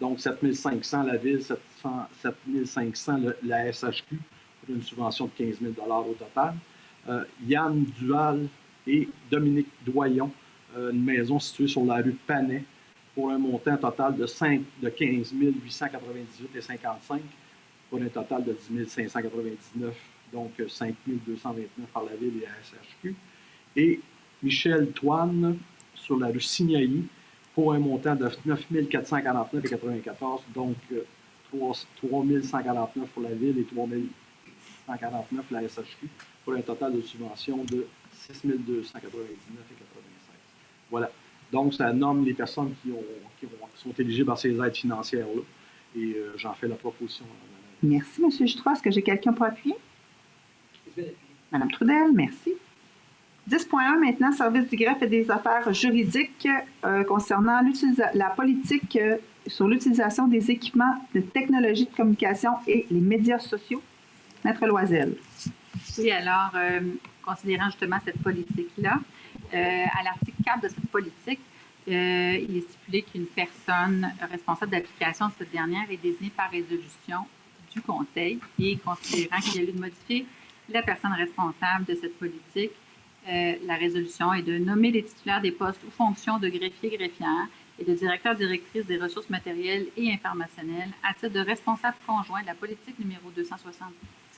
Donc, 7 500 la Ville, 7 500 la SHQ, pour une subvention de 15 000 $ au total. Yann Duval et Dominique Doyon, une maison située sur la rue Panay, pour un montant total de 15 898,55 $, pour un total de 10 599, donc 5 229 par la Ville et la SHQ. Et Michel Toine, sur la rue Signailly, pour un montant de 9 449,94 $, donc 3 149 pour la Ville et 3 149 pour la SHQ, pour un total de subvention de 6 299,96 $. Voilà. Donc, ça nomme les personnes qui sont éligibles à ces aides financières-là. Et j'en fais la proposition. Merci, M. Jutra. Est-ce que j'ai quelqu'un pour appuyer? Mme Trudel, merci. 10.1 maintenant, service du greffe et des affaires juridiques concernant la politique sur l'utilisation des équipements de technologie de communication et les médias sociaux. Maître Loisel. Oui, alors, considérant justement cette politique-là, à l'article 4 de cette politique, il est stipulé qu'une personne responsable d'application de cette dernière est désignée par résolution du Conseil et considérant qu'il y a lieu de modifier la personne responsable de cette politique, la résolution est de nommer les titulaires des postes ou fonctions de greffier-greffière et de directeur-directrice des ressources matérielles et informationnelles à titre de responsable conjoint de la politique numéro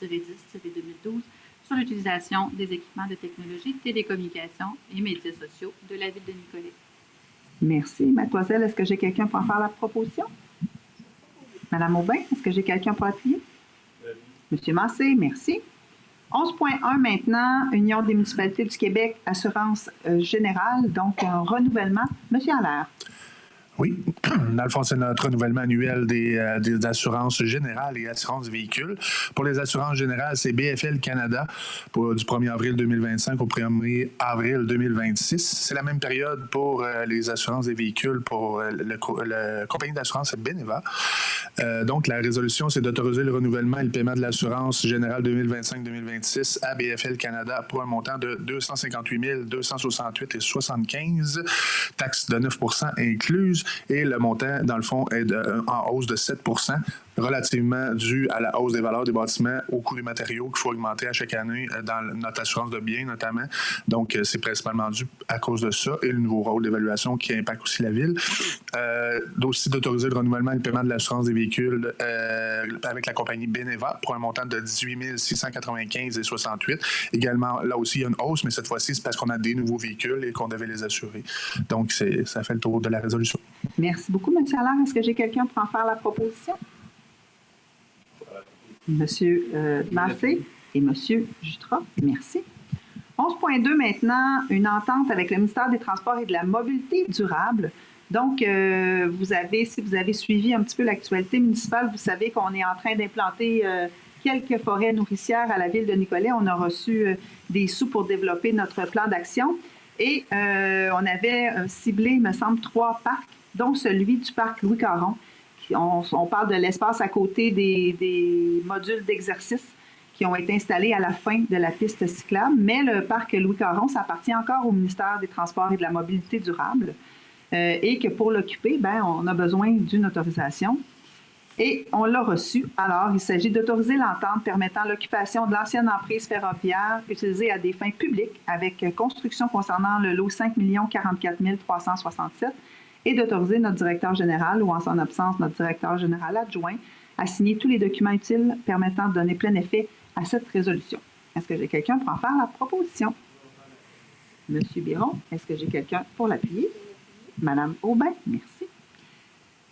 260-10-2012 sur l'utilisation des équipements de technologie, télécommunications et médias sociaux de la Ville de Nicolet. Merci. Mademoiselle, est-ce que j'ai quelqu'un pour en faire la proposition? Madame Aubin, est-ce que j'ai quelqu'un pour appuyer? Monsieur Massé, merci. 11.1 maintenant, Union des municipalités du Québec, assurance générale, donc un renouvellement. Monsieur Allaire. Oui, dans le fond, c'est notre renouvellement annuel des assurances générales et assurances véhicules. Pour les assurances générales, c'est BFL Canada du 1er avril 2025 au 1er avril 2026. C'est la même période pour les assurances des véhicules pour la compagnie d'assurance Beneva. Donc, la résolution, c'est d'autoriser le renouvellement et le paiement de l'assurance générale 2025-2026 à BFL Canada pour un montant de 258 268,75 $, taxes de 9 % incluses. Et le montant, dans le fond, est en hausse de 7 % relativement dû à la hausse des valeurs des bâtiments, au coût des matériaux qu'il faut augmenter à chaque année dans notre assurance de biens notamment. Donc, c'est principalement dû à cause de ça et le nouveau rôle d'évaluation qui impacte aussi la ville. Aussi d'autoriser le renouvellement et le paiement de l'assurance des véhicules avec la compagnie Beneva pour un montant de 18 695,68 $. Également, là aussi, il y a une hausse, mais cette fois-ci, c'est parce qu'on a des nouveaux véhicules et qu'on devait les assurer. Donc, ça fait le tour de la résolution. Merci beaucoup, M. Allard. Est-ce que j'ai quelqu'un pour en faire la proposition? M. Massé et M. Jutra, merci. 11.2 maintenant, une entente avec le ministère des Transports et de la Mobilité durable. Donc, si vous avez suivi un petit peu l'actualité municipale, vous savez qu'on est en train d'implanter quelques forêts nourricières à la ville de Nicolet. On a reçu des sous pour développer notre plan d'action et on avait ciblé, il me semble, 3 parcs, dont celui du parc Louis Caron. On parle de l'espace à côté des modules d'exercice qui ont été installés à la fin de la piste cyclable, mais le parc Louis Caron, ça appartient encore au ministère des Transports et de la Mobilité durable et que pour l'occuper, on a besoin d'une autorisation et on l'a reçu. Alors, il s'agit d'autoriser l'entente permettant l'occupation de l'ancienne emprise ferroviaire utilisée à des fins publiques avec construction concernant le lot 5 044 367 et d'autoriser notre directeur général ou en son absence notre directeur général adjoint à signer tous les documents utiles permettant de donner plein effet à cette résolution. Est-ce que j'ai quelqu'un pour en faire la proposition? Monsieur Biron, est-ce que j'ai quelqu'un pour l'appuyer? Madame Aubin, merci.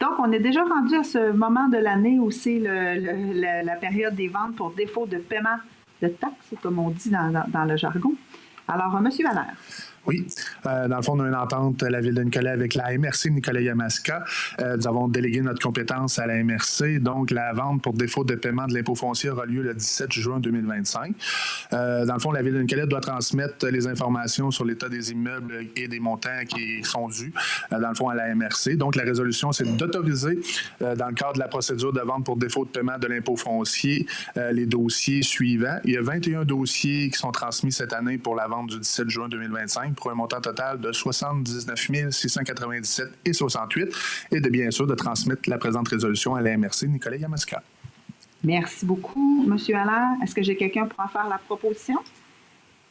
Donc, on est déjà rendu à ce moment de l'année où c'est la période des ventes pour défaut de paiement de taxes, comme on dit dans le jargon. Alors, Monsieur Valère. Oui. Dans le fond, on a une entente, la Ville de Nicolet, avec la MRC Nicolet-Yamaska. Nous avons délégué notre compétence à la MRC. Donc, la vente pour défaut de paiement de l'impôt foncier aura lieu le 17 juin 2025. Dans le fond, la Ville de Nicolet doit transmettre les informations sur l'état des immeubles et des montants qui sont dus, dans le fond, à la MRC. Donc, la résolution, c'est d'autoriser, dans le cadre de la procédure de vente pour défaut de paiement de l'impôt foncier, les dossiers suivants. Il y a 21 dossiers qui sont transmis cette année pour la vente du 17 juin 2025. pour un montant total de 79 697,68 et de bien sûr de transmettre la présente résolution à la MRC Nicolet-Yamaska. Merci beaucoup, M. Allaire. Est-ce que j'ai quelqu'un pour en faire la proposition?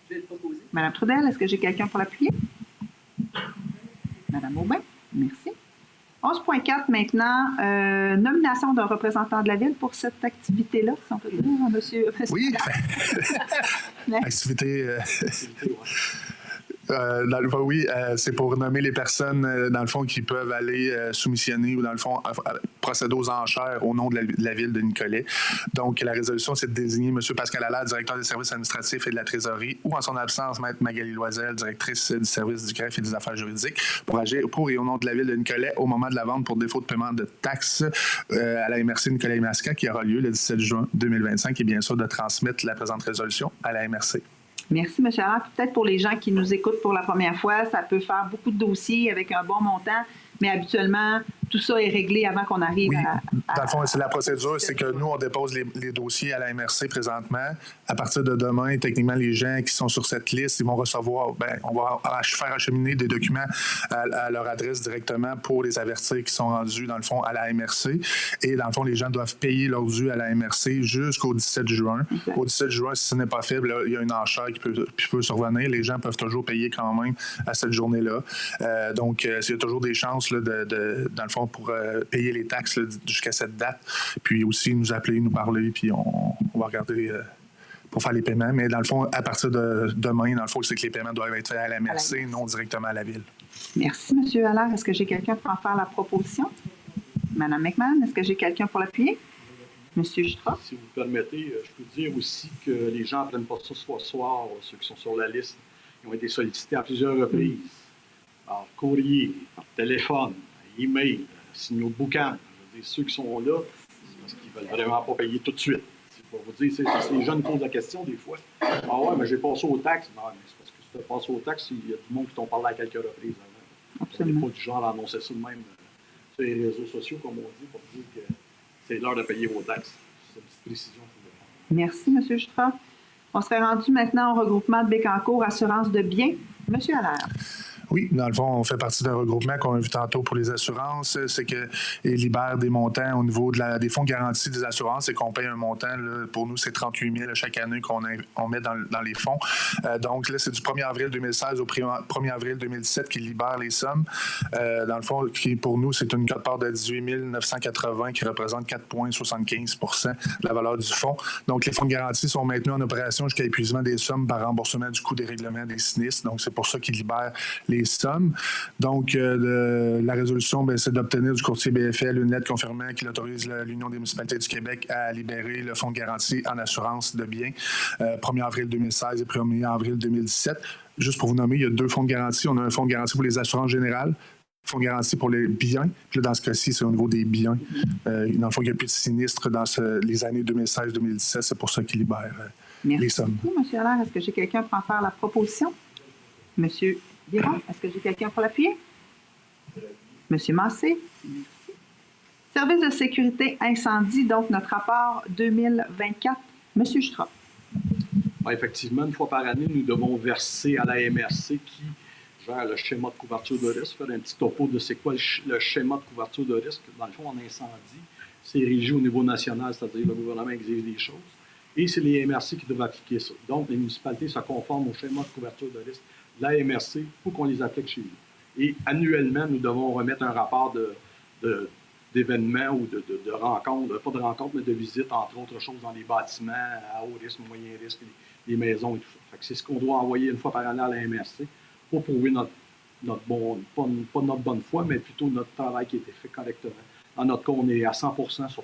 Je vais le proposer. Mme Trudel, est-ce que j'ai quelqu'un pour l'appuyer? Mme Aubin, merci. 11.4 maintenant, nomination d'un représentant de la Ville pour cette activité-là, si on peut dire, monsieur. Oui, activité... c'est pour nommer les personnes, dans le fond, qui peuvent aller soumissionner ou, dans le fond, procéder aux enchères au nom de la Ville de Nicolet. Donc, la résolution, c'est de désigner M. Pascal Allaire, directeur des services administratifs et de la trésorerie, ou, en son absence, Mme Magali Loisel, directrice du service du greffe et des affaires juridiques, pour agir pour et au nom de la Ville de Nicolet au moment de la vente pour défaut de paiement de taxes à la MRC Nicolet-Yamaska, qui aura lieu le 17 juin 2025, et bien sûr de transmettre la présente résolution à la MRC. Merci, M. Allaire. Peut-être pour les gens qui nous écoutent pour la première fois, ça peut faire beaucoup de dossiers avec un bon montant, mais habituellement, tout ça est réglé avant qu'on arrive à... Dans le fond, c'est la procédure, c'est que nous, on dépose les dossiers à la MRC présentement. À partir de demain, techniquement, les gens qui sont sur cette liste, ils vont recevoir, on va faire acheminer des documents à leur adresse directement pour les avertir qui sont rendus, dans le fond, à la MRC. Et dans le fond, les gens doivent payer leur dû à la MRC jusqu'au 17 juin. Okay. Au 17 juin, si ce n'est pas fait, là, il y a une enchère qui peut survenir. Les gens peuvent toujours payer quand même à cette journée-là. Donc, il y a toujours des chances, là, dans le fond, pour payer les taxes là, jusqu'à cette date. Puis aussi nous appeler, nous parler, puis on va regarder pour faire les paiements. Mais dans le fond, à partir de demain, dans le fond, c'est que les paiements doivent être faits à la MRC, non directement à la Ville. Merci, M. Allaire. Est-ce que j'ai quelqu'un pour en faire la proposition? Mme McMahon, est-ce que j'ai quelqu'un pour l'appuyer? M. Jutra? Si vous me permettez, je peux dire aussi que les gens ne prennent pas ça ce soir, ceux qui sont sur la liste. Ils ont été sollicités à plusieurs reprises, par courrier, par téléphone, emails, signaux de boucan. Je veux dire, ceux qui sont là, c'est parce qu'ils ne veulent vraiment pas payer tout de suite. Je vais vous dire, c'est les jeunes posent la question des fois. Ah ouais, mais j'ai passé aux taxes. Non, mais c'est parce que si tu as passé aux taxes, il y a du monde qui t'ont parlé à quelques reprises avant. Absolument. On n'est pas du genre à annoncer ça de même sur les réseaux sociaux, comme on dit, pour dire que c'est l'heure de payer vos taxes. C'est une petite précision. Merci, M. Jutra. On serait rendu maintenant au regroupement de Bécancour Assurance de biens. M. Allaire. Oui, dans le fond, on fait partie d'un regroupement qu'on a vu tantôt pour les assurances. C'est qu'ils libèrent des montants au niveau des fonds garantis des assurances et qu'on paye un montant. Là, pour nous, c'est 38 000 chaque année qu'on met dans les fonds. Donc là, c'est du 1er avril 2016 au 1er avril 2017 qu'ils libèrent les sommes. Dans le fond, pour nous, c'est une quote-part de 18 980 qui représente 4,75 de la valeur du fonds. Donc, les fonds de garantie sont maintenus en opération jusqu'à épuisement des sommes par remboursement du coût des règlements des sinistres. Donc, c'est pour ça qu'ils libèrent les sommes. Donc, la résolution, c'est d'obtenir du courtier BFL une lettre confirmant qu'il autorise l'Union des municipalités du Québec à libérer le fonds de garantie en assurance de biens 1er avril 2016 et 1er avril 2017. Juste pour vous nommer, il y a 2 fonds de garantie. On a un fonds de garantie pour les assurances générales, fonds de garantie pour les biens. Puis là, dans ce cas-ci, c'est au niveau des biens. Dans le fond, il n'y a plus de sinistres dans les années 2016-2017. C'est pour ça qu'ils libèrent les sommes. Merci beaucoup, M. Allaire. Est-ce que j'ai quelqu'un pour en faire la proposition? M. Biron, est-ce que j'ai quelqu'un pour l'appuyer? M. Massé? Merci. Service de sécurité incendie, donc notre rapport 2024. M. Jutra. Effectivement, une fois par année, nous devons verser à la MRC qui gère le schéma de couverture de risque, faire un petit topo de c'est quoi le schéma de couverture de risque. Dans le fond, en incendie, c'est régi au niveau national, c'est-à-dire le gouvernement exige des choses, et c'est les MRC qui doivent appliquer ça. Donc, les municipalités se conforment au schéma de couverture de risque de la MRC pour qu'on les applique chez nous. Et annuellement, nous devons remettre un rapport d'événements ou de rencontres, pas de rencontres, mais de visites, entre autres choses, dans les bâtiments à haut risque, moyen risque, les maisons et tout ça. C'est ce qu'on doit envoyer une fois par année à la MRC pour prouver pas notre bonne foi, mais plutôt notre travail qui a été fait correctement. Dans notre cas, on est à 100% sur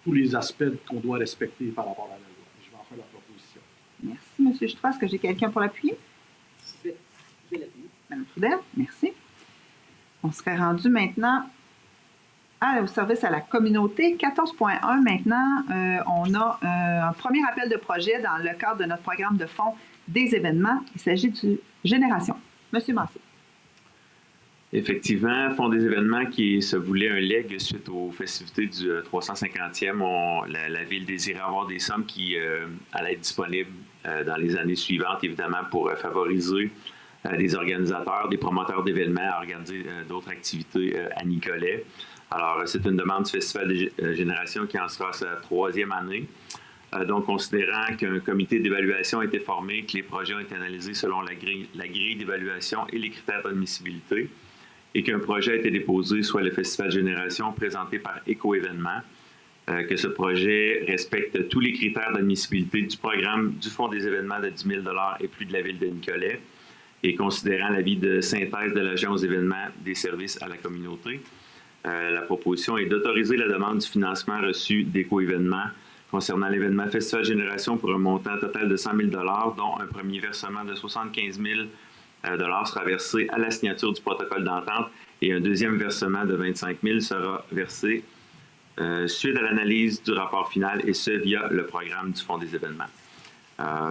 tous les aspects qu'on doit respecter par rapport à la loi. Je vais en faire la proposition. Merci, M. Jutra. Est-ce que j'ai quelqu'un pour l'appuyer? Je vais l'appuyer. Mme Trudel, merci. On serait rendu maintenant au service à la communauté. 14.1, maintenant, on a un premier appel de projet dans le cadre de notre programme de fonds des événements. Il s'agit du Génération. M. Massé. Effectivement, Fonds des événements qui se voulait un leg suite aux festivités du 350e. La Ville désirait avoir des sommes qui allaient être disponibles dans les années suivantes, évidemment, pour favoriser des organisateurs, des promoteurs d'événements à organiser d'autres activités à Nicolet. Alors, c'est une demande du Festival de Génération qui en sera sa 3e année. Donc, considérant qu'un comité d'évaluation a été formé, que les projets ont été analysés selon la grille d'évaluation et les critères d'admissibilité, et qu'un projet a été déposé, soit le Festival Génération présenté par Éco-événements, que ce projet respecte tous les critères d'admissibilité du programme du Fonds des événements de 10 000 $ et plus de la Ville de Nicolet, et considérant l'avis de synthèse de l'Agence d'événements des services à la communauté, la proposition est d'autoriser la demande du financement reçu d'Éco-événements concernant l'événement Festival Génération pour un montant total de 100 000 $, dont un premier versement de 75 000 $ sera versé à la signature du protocole d'entente et un deuxième versement de 25 000 $ sera versé suite à l'analyse du rapport final, et ce via le programme du Fonds des événements.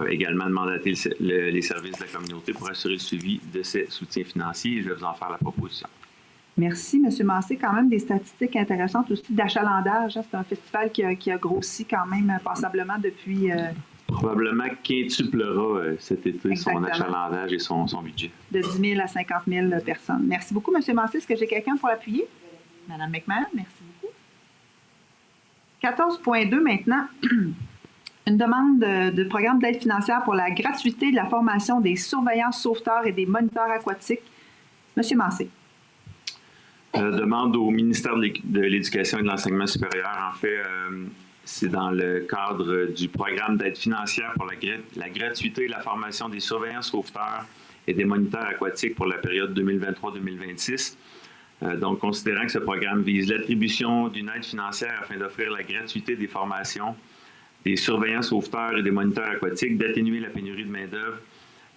Également de mandater les services de la communauté pour assurer le suivi de ces soutiens financiers, et je vais vous en faire la proposition. Merci, M. Massé. Quand même des statistiques intéressantes aussi d'achalandage. C'est un festival qui a grossi quand même passablement depuis... Probablement quintuplera cet été son achalandage et son budget. De 10 000 à 50 000 personnes. Merci beaucoup, M. Massé. Est-ce que j'ai quelqu'un pour l'appuyer? Mme McMahon, merci beaucoup. 14.2 maintenant. Une demande de programme d'aide financière pour la gratuité de la formation des surveillants sauveteurs et des moniteurs aquatiques. M. Massé. Demande au ministère de l'Éducation et de l'Enseignement supérieur. En fait, c'est dans le cadre du programme d'aide financière pour la gratuité et la formation des surveillants sauveteurs et des moniteurs aquatiques pour la période 2023-2026. Donc, considérant que ce programme vise l'attribution d'une aide financière afin d'offrir la gratuité des formations des surveillants sauveteurs et des moniteurs aquatiques, d'atténuer la pénurie de main-d'œuvre,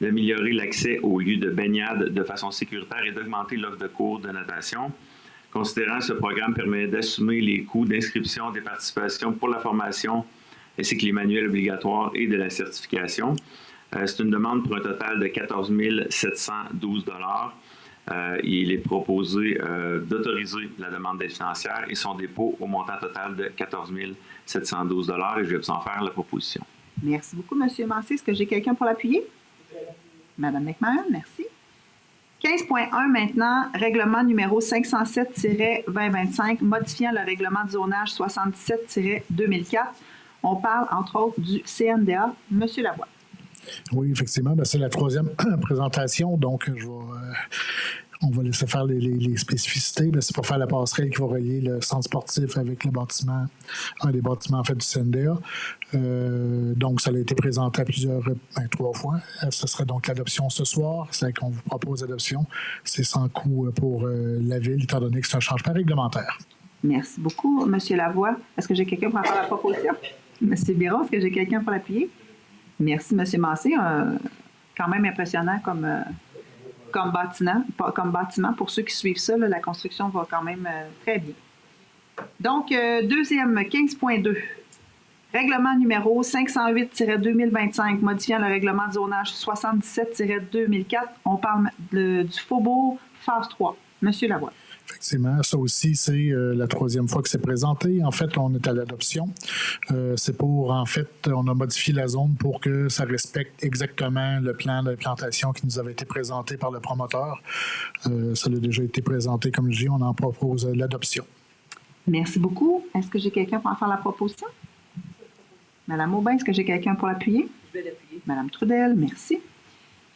d'améliorer l'accès aux lieux de baignade de façon sécuritaire et d'augmenter l'offre de cours de natation. Considérant ce programme permet d'assumer les coûts d'inscription des participations pour la formation ainsi que les manuels obligatoires et de la certification. C'est une demande pour un total de 14 712 Il est proposé d'autoriser la demande d'aide financière et son dépôt au montant total de 14 712 et je vais vous en faire la proposition. Merci beaucoup, M. Massé. Est-ce que j'ai quelqu'un pour l'appuyer? Mme McMahon, merci. 15.1 maintenant, règlement numéro 507-2025, modifiant le règlement de zonage 77-2004. On parle, entre autres, du CNDA. M. Lavoie. Oui, effectivement, c'est la troisième présentation, donc on va laisser faire les spécificités. C'est pour faire la passerelle qui va relier le centre sportif avec le bâtiment, un des bâtiments en fait du CNDA. Donc, ça a été présenté à trois fois. Ce serait donc l'adoption ce soir. C'est qu'on vous propose l'adoption. C'est sans coût pour la Ville, étant donné que c'est un changement réglementaire. Merci beaucoup, M. Lavoie. Est-ce que j'ai quelqu'un pour faire la proposition? M. Biron, est-ce que j'ai quelqu'un pour l'appuyer? Merci, M. Massé. Quand même impressionnant comme bâtiment. Pour ceux qui suivent ça, la construction va quand même très bien. Donc, deuxième, 15.2. Règlement numéro 508-2025, modifiant le règlement de zonage 77-2004. On parle du Faubourg, phase 3. M. Lavoie. Effectivement, ça aussi, c'est la troisième fois que c'est présenté. En fait, on est à l'adoption. C'est on a modifié la zone pour que ça respecte exactement le plan d'implantation qui nous avait été présenté par le promoteur. Ça a déjà été présenté, comme je dis, on en propose l'adoption. Merci beaucoup. Est-ce que j'ai quelqu'un pour en faire la proposition? Mme Aubin, est-ce que j'ai quelqu'un pour l'appuyer? Je vais l'appuyer. Mme Trudel, merci.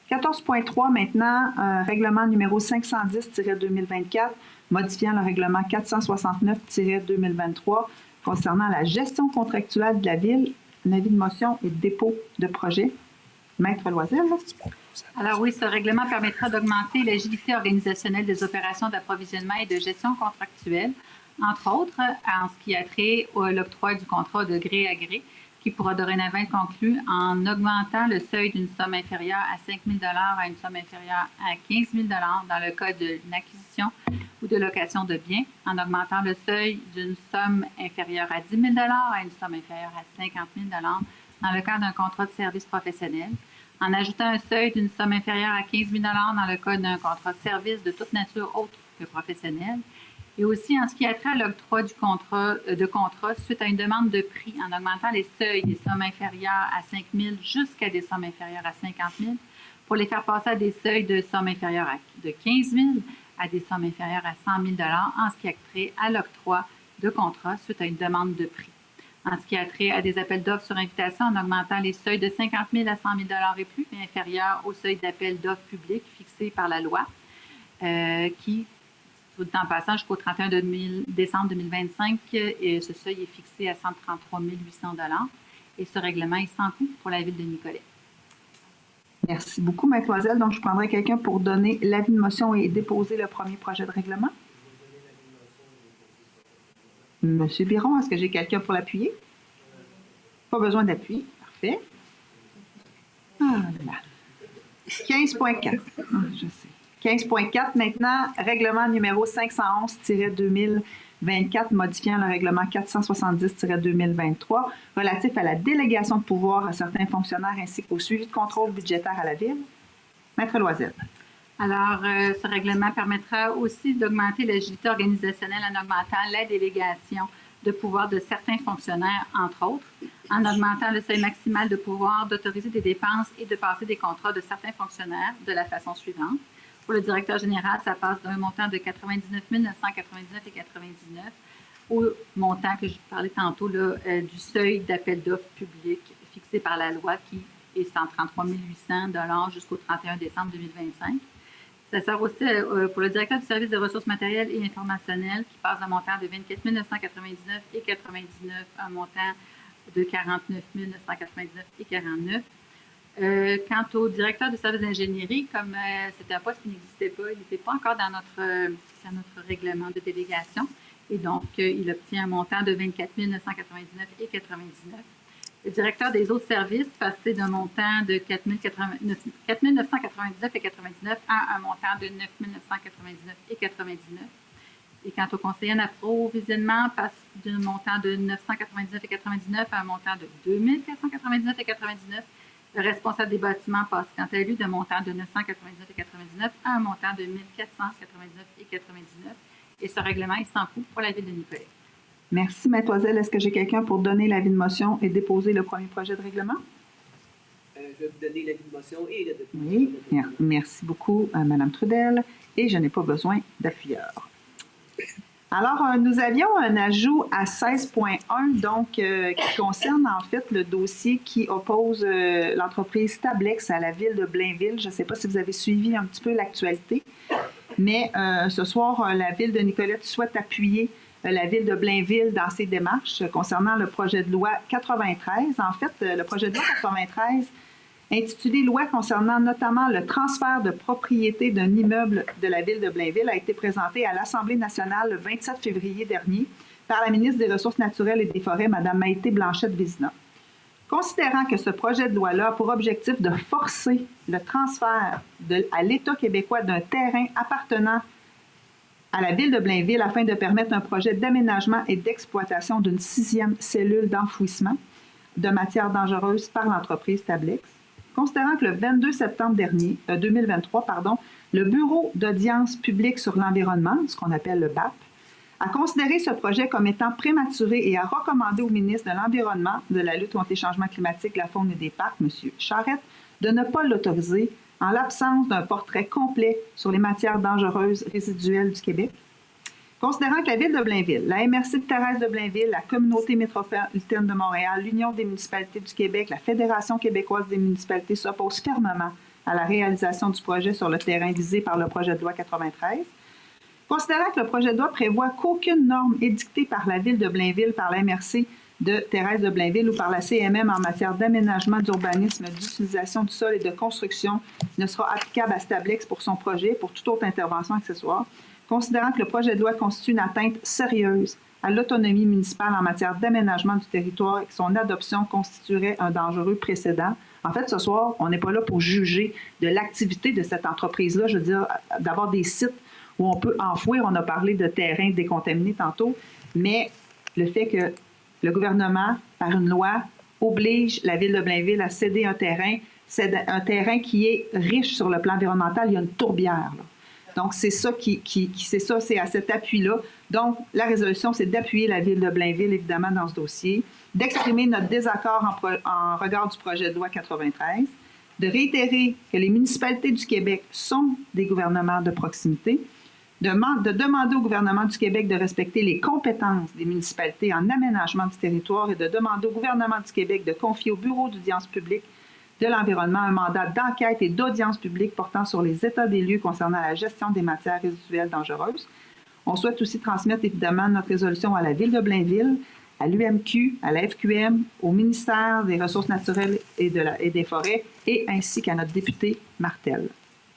14.3 maintenant, règlement numéro 510-2024, modifiant le règlement 469-2023 concernant la gestion contractuelle de la Ville, l'avis de motion et dépôt de projet. Maître Loisel. Alors oui, ce règlement permettra d'augmenter l'agilité organisationnelle des opérations d'approvisionnement et de gestion contractuelle, entre autres en ce qui a trait à l'octroi du contrat de gré à gré, qui pourra dorénavant être conclu en augmentant le seuil d'une somme inférieure à 5 000 à une somme inférieure à 15 000 dans le cas d'une acquisition ou de location de biens, en augmentant le seuil d'une somme inférieure à 10 000 à une somme inférieure à 50 000 dans le cas d'un contrat de service professionnel, en ajoutant un seuil d'une somme inférieure à 15 000 dans le cas d'un contrat de service de toute nature autre que professionnelle, et aussi en ce qui a trait à l'octroi de contrat suite à une demande de prix, en augmentant les seuils des sommes inférieures à 5 000 jusqu'à des sommes inférieures à 50 000 pour les faire passer à des seuils de sommes inférieures de 15 000 à des sommes inférieures à 100 000 en ce qui a trait à l'octroi de contrat suite à une demande de prix. En ce qui a trait à des appels d'offres sur invitation, en augmentant les seuils de 50 000 à 100 000 et plus, mais inférieurs au seuil d'appel d'offres publics fixé par la loi, qui tout en passant jusqu'au 31 décembre 2025, et ce seuil est fixé à 133 800 et ce règlement est sans coût pour la Ville de Nicolet. Merci beaucoup, Maître Loisel. Donc, je prendrai quelqu'un pour donner l'avis de motion et déposer le premier projet de règlement. Monsieur Biron, est-ce que j'ai quelqu'un pour l'appuyer? Pas besoin d'appui. Parfait. Ah là. 15.4. Je sais. 15.4 maintenant, règlement numéro 511-2024, modifiant le règlement 470-2023, relatif à la délégation de pouvoir à certains fonctionnaires ainsi qu'au suivi de contrôle budgétaire à la Ville. Maître Loisel. Alors, ce règlement permettra aussi d'augmenter l'agilité organisationnelle en augmentant la délégation de pouvoir de certains fonctionnaires, entre autres, en augmentant le seuil maximal de pouvoir d'autoriser des dépenses et de passer des contrats de certains fonctionnaires de la façon suivante. Pour le directeur général, ça passe d'un montant de 99 999,99 au montant que je parlais tantôt là, du seuil d'appel d'offres public fixé par la loi qui est 133 800 jusqu'au 31 décembre 2025. Ça sert aussi pour le directeur du service de ressources matérielles et informationnelles qui passe d'un montant de 24 999,99 à un montant de 49 999,49. Quant au directeur du service d'ingénierie, comme c'était un poste qui n'existait pas, il n'était pas encore dans notre règlement de délégation, et donc il obtient un montant de 24 999,99. Le directeur des autres services passait d'un montant de 4 999,99 à un montant de 9 999,99. Et quant au conseiller en approvisionnement, passe d'un montant de 999,99 à un montant de 2499,99. Le responsable des bâtiments passe quant à lui d'un montant de 999,99 à un montant de 1499,99. Et ce règlement est sans coût pour la ville de Nicolet. Merci, Maître Loisel. Est-ce que j'ai quelqu'un pour donner l'avis de motion et déposer le premier projet de règlement? Je vais vous donner l'avis de motion et le document. Oui, merci beaucoup, Mme Trudel. Et je n'ai pas besoin d'appuyeur. Alors, nous avions un ajout à 16.1, donc, qui concerne en fait le dossier qui oppose l'entreprise Stablex à la ville de Blainville. Je ne sais pas si vous avez suivi un petit peu l'actualité, mais ce soir, la ville de Nicolette souhaite appuyer la ville de Blainville dans ses démarches concernant le projet de loi 93. En fait, le projet de loi 93, intitulé « Loi concernant notamment le transfert de propriété d'un immeuble de la ville de Blainville » a été présenté à l'Assemblée nationale le 27 février dernier par la ministre des Ressources naturelles et des Forêts, Mme Maïté Blanchette-Vézina. Considérant que ce projet de loi-là a pour objectif de forcer le transfert à l'État québécois d'un terrain appartenant à la ville de Blainville afin de permettre un projet d'aménagement et d'exploitation d'une 6e cellule d'enfouissement de matières dangereuses par l'entreprise Stablex. Considérant que le 22 septembre 2023, le Bureau d'audience publique sur l'environnement, ce qu'on appelle le BAP, a considéré ce projet comme étant prématuré et a recommandé au ministre de l'Environnement, de la lutte contre les changements climatiques, de la faune et des parcs, M. Charette, de ne pas l'autoriser en l'absence d'un portrait complet sur les matières dangereuses résiduelles du Québec. Considérant que la Ville de Blainville, la MRC de Thérèse de Blainville, la Communauté métropolitaine de Montréal, l'Union des municipalités du Québec, la Fédération québécoise des municipalités s'opposent fermement à la réalisation du projet sur le terrain visé par le projet de loi 93, considérant que le projet de loi prévoit qu'aucune norme édictée par la Ville de Blainville, par la MRC de Thérèse de Blainville ou par la CMM en matière d'aménagement, d'urbanisme, d'utilisation du sol et de construction ne sera applicable à Stablex pour son projet, pour toute autre intervention accessoire, considérant que le projet de loi constitue une atteinte sérieuse à l'autonomie municipale en matière d'aménagement du territoire et que son adoption constituerait un dangereux précédent. En fait, ce soir, on n'est pas là pour juger de l'activité de cette entreprise-là, je veux dire, d'avoir des sites où on peut enfouir. On a parlé de terrains décontaminés tantôt, mais le fait que le gouvernement, par une loi, oblige la Ville de Blainville à céder un terrain qui est riche sur le plan environnemental. Il y a une tourbière, là. Donc, c'est ça c'est à cet appui-là. Donc, la résolution, c'est d'appuyer la Ville de Blainville, évidemment, dans ce dossier, d'exprimer notre désaccord en regard du projet de loi 93, de réitérer que les municipalités du Québec sont des gouvernements de proximité, de demander au gouvernement du Québec de respecter les compétences des municipalités en aménagement du territoire et de demander au gouvernement du Québec de confier au Bureau d'audience publique de l'environnement un mandat d'enquête et d'audience publique portant sur les états des lieux concernant la gestion des matières résiduelles dangereuses. On souhaite aussi transmettre évidemment notre résolution à la Ville de Blainville, à l'UMQ, à la FQM, au ministère des Ressources naturelles et des Forêts, et ainsi qu'à notre député Martel.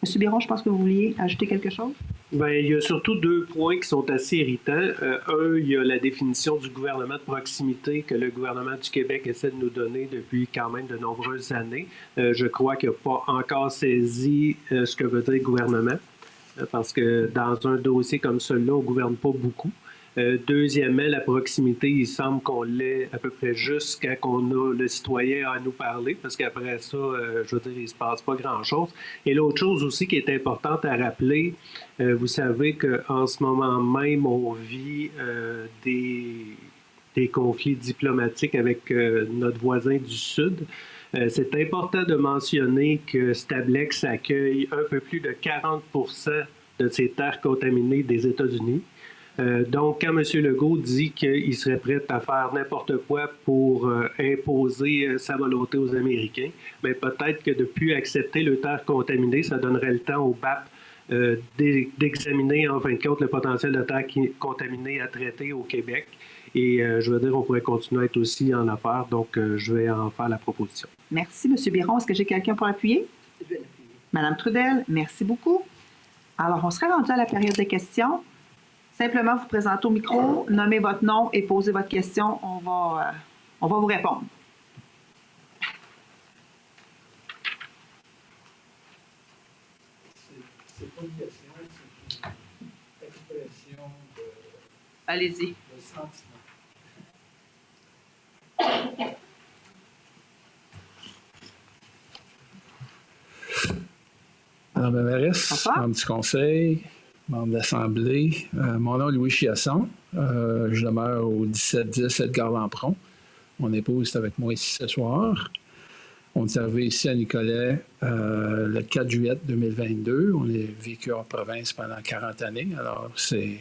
M. Biron, je pense que vous vouliez ajouter quelque chose? Bien, il y a surtout deux points qui sont assez irritants. Un, il y a la définition du gouvernement de proximité que le gouvernement du Québec essaie de nous donner depuis quand même de nombreuses années. Je crois qu'il n'a pas encore saisi ce que veut dire gouvernement, parce que dans un dossier comme celui-là, on ne gouverne pas beaucoup. Deuxièmement, la proximité, il semble qu'on l'ait à peu près juste quand on a le citoyen à nous parler, parce qu'après ça, je veux dire, il ne se passe pas grand-chose. Et l'autre chose aussi qui est importante à rappeler, vous savez qu'en ce moment même, on vit des conflits diplomatiques avec notre voisin du Sud. C'est important de mentionner que Stablex accueille un peu plus de 40% de ces terres contaminées des États-Unis. Donc, quand M. Legault dit qu'il serait prêt à faire n'importe quoi pour imposer sa volonté aux Américains, bien, peut-être que depuis accepter le terre contaminée, ça donnerait le temps au BAP d'examiner en fin de compte le potentiel de terre contaminée à traiter au Québec. Et je veux dire, on pourrait continuer à être aussi en affaires, donc je vais en faire la proposition. Merci, M. Biron. Est-ce que j'ai quelqu'un pour appuyer? Je vais l'appuyer. Mme Trudel, merci beaucoup. Alors, on serait rendu à la période de questions. Simplement vous présenter au micro, nommer votre nom et poser votre question. On va vous répondre. C'est pas une question, c'est une expression de Allez-y. Le sentiment. Madame la mairesse, membre du conseil, membre de l'Assemblée, mon nom est Louis Chiasson. Je demeure au 1710 Edgar Lampron. Mon épouse est avec moi ici ce soir. On est arrivé ici à Nicolet le 4 juillet 2022. On est vécu en province pendant 40 années, alors c'est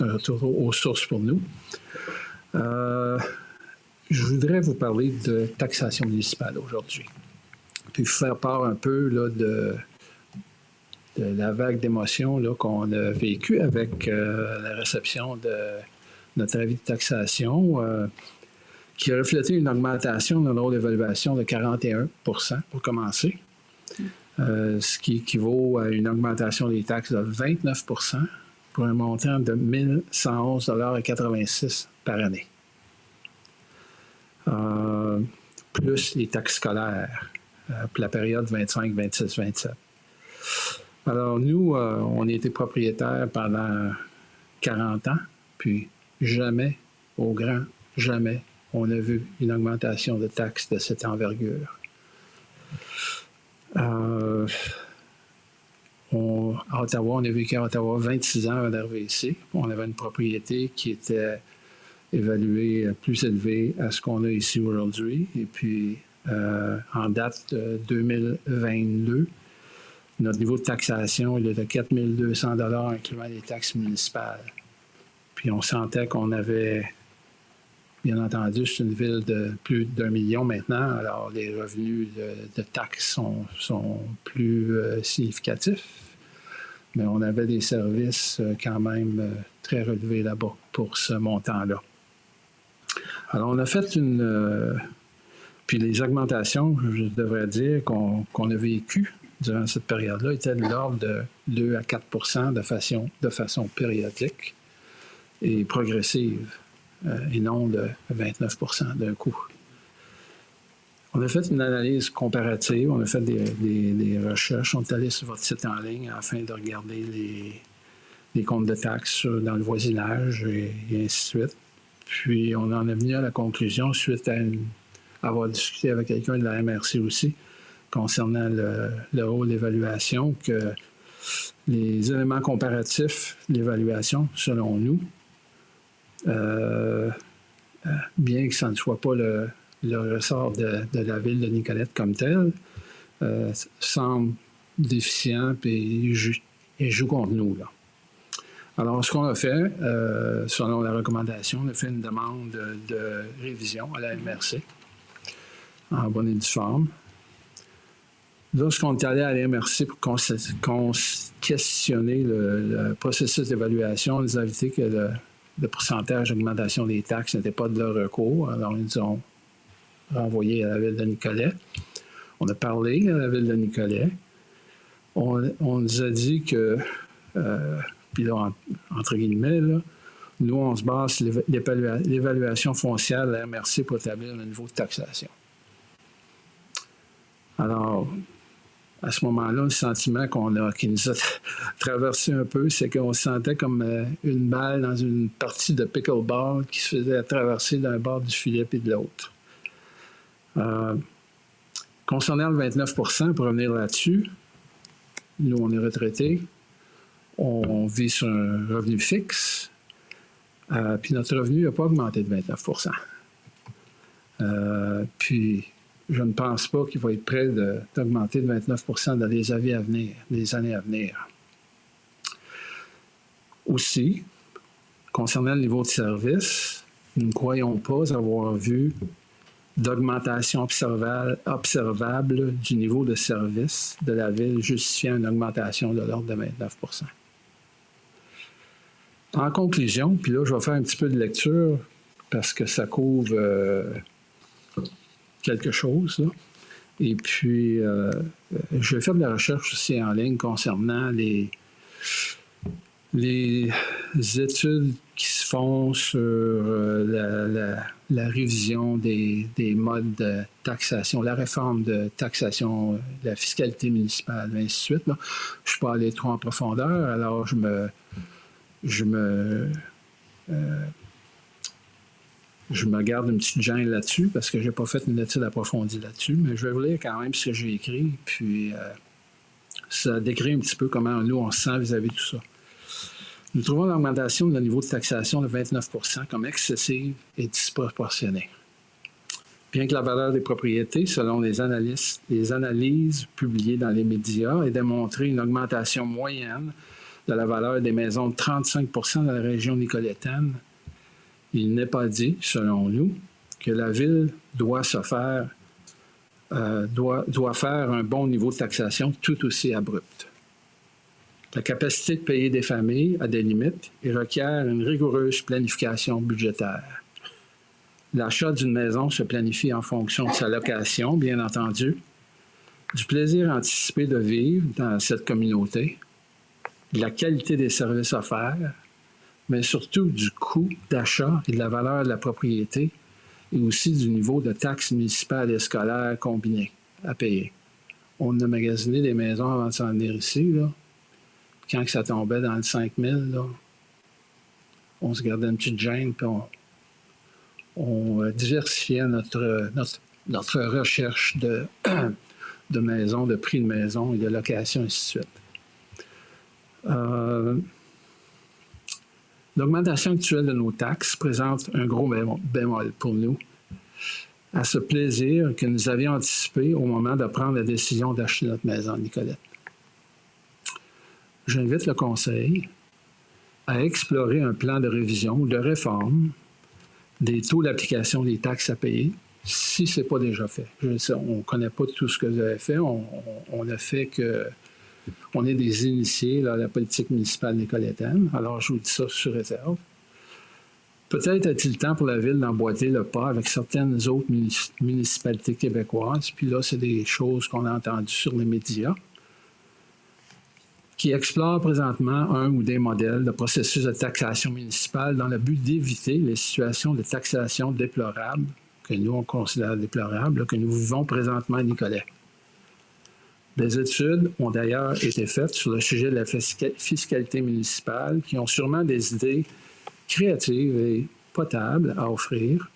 un retour aux sources pour nous. Je voudrais vous parler de taxation municipale aujourd'hui, puis vous faire part un peu là, de la vague d'émotions qu'on a vécue avec la réception de notre avis de taxation, qui a reflété une augmentation de notre d'évaluation de 41 pour commencer, ce qui équivaut à une augmentation des taxes de 29 pour un montant de 1 111,86 $ par année. Plus les taxes scolaires pour la période 25, 26, 27. Alors, nous, on a été propriétaires pendant 40 ans, puis jamais, au grand jamais, on a vu une augmentation de taxes de cette envergure. À Ottawa, on a vécu à Ottawa 26 ans avant d'arriver ici. On avait une propriété qui était évaluée plus élevée à ce qu'on a ici aujourd'hui. Et puis, en date de 2022, notre niveau de taxation il est de 4 200 $ incluant les taxes municipales. Puis on sentait qu'on avait, bien entendu, c'est une ville de plus d'1 million maintenant, alors les revenus de taxes sont plus significatifs, mais on avait des services quand même très relevés là-bas pour ce montant-là. Alors on a fait puis les augmentations, je devrais dire, qu'on a vécues durant cette période-là étaient de l'ordre de 2 à 4 de façon périodique et progressive, et non de 29 d'un coup. On a fait une analyse comparative, on a fait des recherches, on est allé sur votre site en ligne afin de regarder les comptes de taxes dans le voisinage et ainsi de suite. Puis on en est venu à la conclusion, suite à avoir discuté avec quelqu'un de la MRC aussi, concernant le rôle d'évaluation, que les éléments comparatifs d'évaluation, selon nous, bien que ça ne soit pas le ressort de la ville de Nicolette comme tel, semble déficient et joue contre nous, là. Alors, ce qu'on a fait, selon la recommandation, on a fait une demande de révision à la MRC, en bonne et due forme. Lorsqu'on est allé à la MRC pour questionner le processus d'évaluation, on nous a invité que le pourcentage d'augmentation des taxes n'était pas de leur recours. Alors, ils nous ont renvoyé à la ville de Nicolet. On a parlé à la ville de Nicolet. On nous a dit que, puis là, entre guillemets, là, nous, on se base sur l'évaluation foncière de la MRC pour établir le niveau de taxation. Alors, à ce moment-là, le sentiment qui nous a traversé un peu, c'est qu'on se sentait comme une balle dans une partie de pickleball qui se faisait traverser d'un bord du filet et de l'autre. Concernant le 29 pour revenir là-dessus, nous, on est retraités, on vit sur un revenu fixe, puis notre revenu n'a pas augmenté de 29 puis, je ne pense pas qu'il va être prêt d'augmenter de 29 dans les années à venir. Aussi, concernant le niveau de service, nous ne croyons pas avoir vu d'augmentation observable du niveau de service de la ville justifiant une augmentation de l'ordre de 29 %. En conclusion, puis là, je vais faire un petit peu de lecture parce que ça couvre quelque chose, là. Et puis, je vais faire de la recherche aussi en ligne concernant les études qui se font sur la révision des modes de taxation, la réforme de taxation, la fiscalité municipale, et ainsi de suite, là. Je ne suis pas allé trop en profondeur, alors je me Je me garde une petite gêne là-dessus parce que je n'ai pas fait une étude approfondie là-dessus, mais je vais vous lire quand même ce que j'ai écrit, puis ça décrit un petit peu comment nous on se sent vis-à-vis de tout ça. Nous trouvons l'augmentation de niveau de taxation de 29 % comme excessive et disproportionnée. Bien que la valeur des propriétés, selon les analyses publiées dans les médias, ait démontré une augmentation moyenne de la valeur des maisons de 35 % dans la région nicolétaine, il n'est pas dit, selon nous, que la Ville doit faire un bon niveau de taxation tout aussi abrupt. La capacité de payer des familles a des limites et requiert une rigoureuse planification budgétaire. L'achat d'une maison se planifie en fonction de sa location, bien entendu, du plaisir anticipé de vivre dans cette communauté, de la qualité des services offerts, mais surtout du coût d'achat et de la valeur de la propriété et aussi du niveau de taxes municipales et scolaires combinées à payer. On a magasiné des maisons avant de s'en venir ici, là. Quand ça tombait dans le 5 000, là, on se gardait une petite gêne, puis on diversifiait notre recherche de maisons, de prix de maison et de location, ainsi de suite. L'augmentation actuelle de nos taxes présente un gros bémol pour nous à ce plaisir que nous avions anticipé au moment de prendre la décision d'acheter notre maison à Nicolette. J'invite le Conseil à explorer un plan de révision ou de réforme des taux d'application des taxes à payer, si ce n'est pas déjà fait. On ne connaît pas tout ce que vous avez fait. On a fait que... On est des initiés là, à la politique municipale nicolétaine. Alors, je vous dis ça sur réserve. Peut-être est-il temps pour la Ville d'emboîter le pas avec certaines autres municipalités québécoises. Puis là, c'est des choses qu'on a entendues sur les médias, qui explorent présentement un ou des modèles de processus de taxation municipale dans le but d'éviter les situations de taxation déplorables, que nous, on considère déplorables, que nous vivons présentement à Nicolet. Des études ont d'ailleurs été faites sur le sujet de la fiscalité municipale qui ont sûrement des idées créatives et potables à offrir.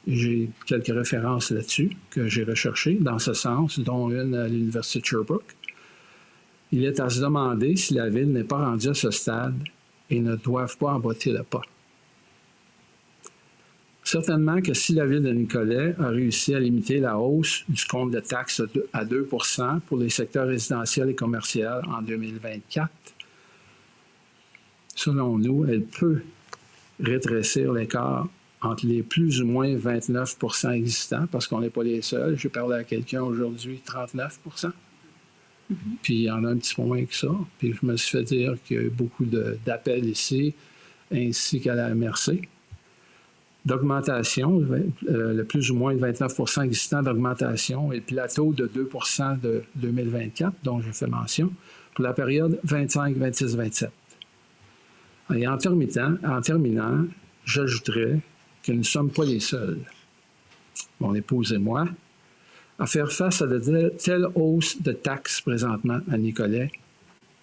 J'ai quelques références là-dessus que j'ai recherchées dans ce sens, dont une à l'Université de Sherbrooke. Il est à se demander si la Ville n'est pas rendue à ce stade et ne doit pas emboîter le pas. Certainement que si la Ville de Nicolet a réussi à limiter la hausse du compte de taxes à 2 % pour les secteurs résidentiels et commerciaux en 2024, selon nous, elle peut rétrécir l'écart entre les plus ou moins 29 % existants, parce qu'on n'est pas les seuls. J'ai parlé à quelqu'un aujourd'hui, 39 %. Puis il y en a un petit peu moins que ça. Puis je me suis fait dire qu'il y a eu beaucoup d'appels ici, ainsi qu'à la MRC. D'augmentation, le plus ou moins 29 % existant d'augmentation et le plateau de 2 % de 2024, dont j'ai fait mention, pour la période 25, 26, 27. Et en terminant, j'ajouterais que nous ne sommes pas les seuls, mon épouse et moi, à faire face à de telles hausses de taxes présentement à Nicolet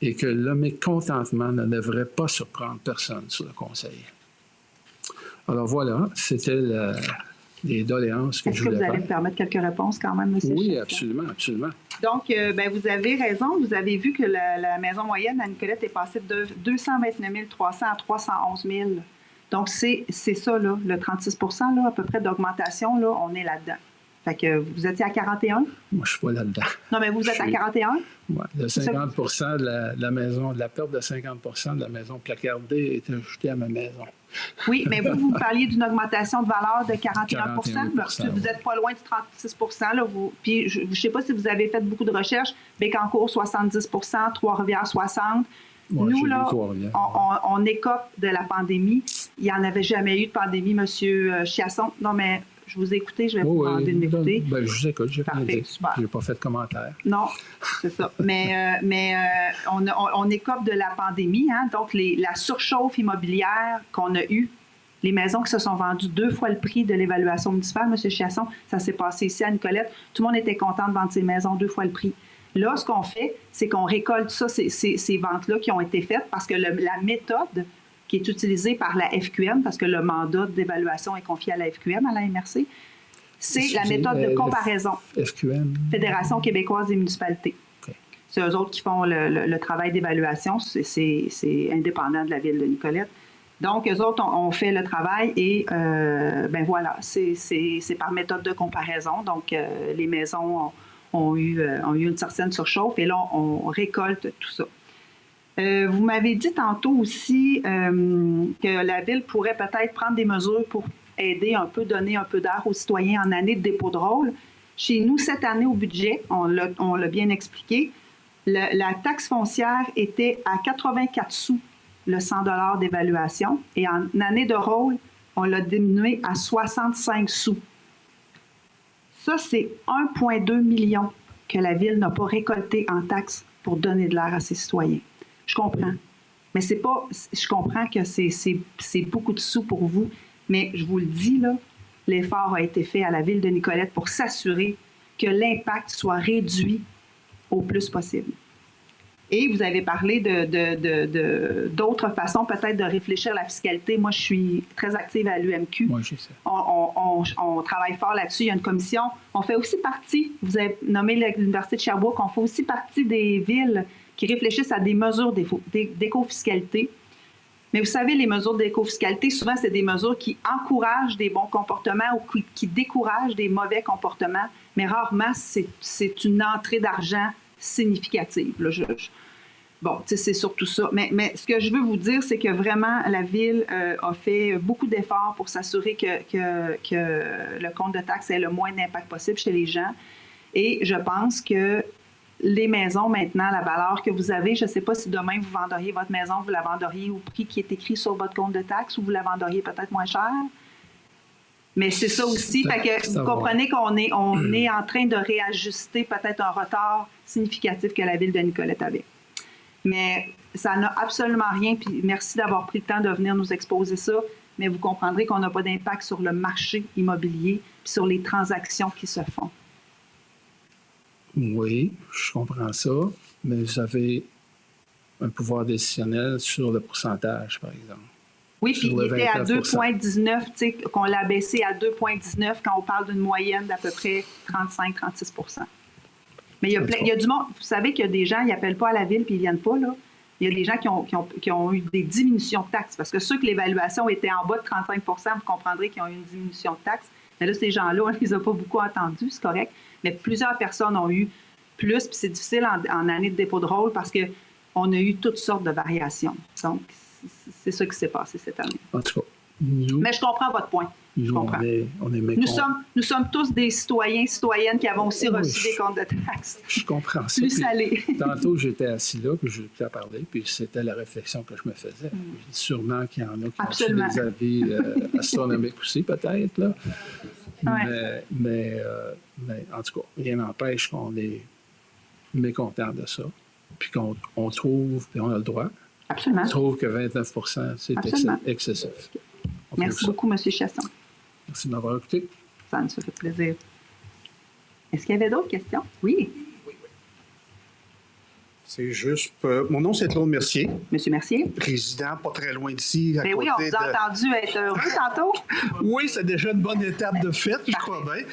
et que le mécontentement ne devrait pas surprendre personne sur le Conseil. Alors voilà, c'était les doléances que je voulais faire. Est-ce que vous allez me permettre quelques réponses quand même, M. Oui, Chasson? absolument, absolument. Donc, vous avez raison. Vous avez vu que la maison moyenne à Nicolette est passée de 229 300 à 311 000. Donc, c'est ça, là, le 36 % là, à peu près d'augmentation, là, on est là-dedans. Fait que vous étiez à 41? Moi, je ne suis pas là-dedans. Non, mais vous êtes à 41? Oui, le 50 % de la maison, de la perte de 50 % de la maison placardée est ajoutée à ma maison. Oui, mais vous parliez d'une augmentation de valeur de 41 41%, Vous n'êtes pas loin du 36 % là, puis je ne sais pas si vous avez fait beaucoup de recherches. Bécancour, 70 % Trois-Rivières, 60 Ouais, nous, là, on écope de la pandémie. Il n'y en avait jamais eu de pandémie, M. Chasson. Non, mais je vous ai écouté, je vais vous demander de m'écouter. Ben, je vous écoute, j'ai pas dit. Je n'ai pas fait de commentaire. Non, c'est ça. Mais on écope de la pandémie, hein, donc la surchauffe immobilière qu'on a eue, les maisons qui se sont vendues 2 fois le prix de l'évaluation municipale, M. Chasson, ça s'est passé ici à Nicolette. Tout le monde était content de vendre ses maisons 2 fois le prix. Là, ce qu'on fait, c'est qu'on récolte ça, ces ventes-là qui ont été faites, parce que la méthode qui est utilisée par la FQM, parce que le mandat d'évaluation est confié à la FQM, à la MRC, c'est la méthode de comparaison. FQM. Fédération québécoise des municipalités. Okay. C'est eux autres qui font le travail d'évaluation. C'est indépendant de la ville de Nicolette. Donc, eux autres ont fait le travail et, ben voilà, c'est par méthode de comparaison. Donc, les maisons ont eu une certaine surchauffe et là, on récolte tout ça. Vous m'avez dit tantôt aussi que la ville pourrait peut-être prendre des mesures pour aider un peu, donner un peu d'air aux citoyens en année de dépôt de rôle. Chez nous, cette année au budget, on l'a bien expliqué, la taxe foncière était à 84 sous le 100 $ d'évaluation et en année de rôle, on l'a diminué à 65 sous. Ça, c'est 1,2 million que la ville n'a pas récolté en taxes pour donner de l'air à ses citoyens. Je comprends. Mais c'est pas. Je comprends que c'est beaucoup de sous pour vous, mais je vous le dis, là, l'effort a été fait à la ville de Nicolette pour s'assurer que l'impact soit réduit au plus possible. Et vous avez parlé d'autres façons peut-être de réfléchir à la fiscalité. Moi, je suis très active à l'UMQ. Moi, je sais. On travaille fort là-dessus. Il y a une commission. On fait aussi partie, vous avez nommé l'Université de Sherbrooke, on fait aussi partie des villes qui réfléchissent à des mesures d'éco-fiscalité. Mais vous savez, les mesures d'éco-fiscalité, souvent, c'est des mesures qui encouragent des bons comportements ou qui découragent des mauvais comportements. Mais rarement, c'est une entrée d'argent significative. Là, bon, c'est surtout ça. Mais ce que je veux vous dire, c'est que vraiment, la Ville a fait beaucoup d'efforts pour s'assurer que le compte de taxes ait le moins d'impact possible chez les gens. Et je pense que les maisons, maintenant, la valeur que vous avez, je ne sais pas si demain, vous vendriez votre maison, vous la vendriez au prix qui est écrit sur votre compte de taxes ou vous la vendriez peut-être moins cher. Mais c'est ça aussi. Fait que vous comprenez qu'on est en train de réajuster peut-être un retard significatif que la Ville de Nicolette avait. Mais ça n'a absolument rien. Puis merci d'avoir pris le temps de venir nous exposer ça. Mais vous comprendrez qu'on n'a pas d'impact sur le marché immobilier puis sur les transactions qui se font. Oui, je comprends ça. Mais vous avez un pouvoir décisionnel sur le pourcentage, par exemple. Oui, puis il était à 2,19, tu sais, qu'on l'a baissé à 2,19 quand on parle d'une moyenne d'à peu près 35-36 %. Mais il y a du monde, vous savez qu'il y a des gens, ils n'appellent pas à la ville puis ils ne viennent pas, là. Il y a des gens qui ont eu des diminutions de taxes, parce que ceux que l'évaluation était en bas de 35 %, vous comprendrez qu'ils ont eu une diminution de taxes. Mais là, ces gens-là, on ne les a pas beaucoup entendus, c'est correct. Mais plusieurs personnes ont eu plus, puis c'est difficile en année de dépôt de rôle parce qu'on a eu toutes sortes de variations. Donc, c'est ça qui s'est passé cette année. En tout cas, mais je comprends votre point. Je comprends. On est nous sommes tous des citoyens, citoyennes qui avons aussi reçu des comptes de taxes. Je comprends ça. Plus salés. Tantôt, j'étais assis là, puis j'ai parlé, puis c'était la réflexion que je me faisais. Sûrement qu'il y en a qui ont su des avis astronomiques aussi, peut-être, là. Ouais. Mais en tout cas, rien n'empêche qu'on est mécontent de ça, puis qu'on trouve, puis on a le droit. Absolument. On trouve que 29 % c'est excessif. Merci beaucoup, M. Chasson. Merci de m'avoir écouté. Ça nous fait plaisir. Est-ce qu'il y avait d'autres questions? Oui. C'est juste. Mon nom, c'est Claude Mercier. Monsieur Mercier. Résident pas très loin d'ici. Ben oui, on vous a entendu être heureux tantôt. Oui, c'est déjà une bonne étape de fête, je crois bien.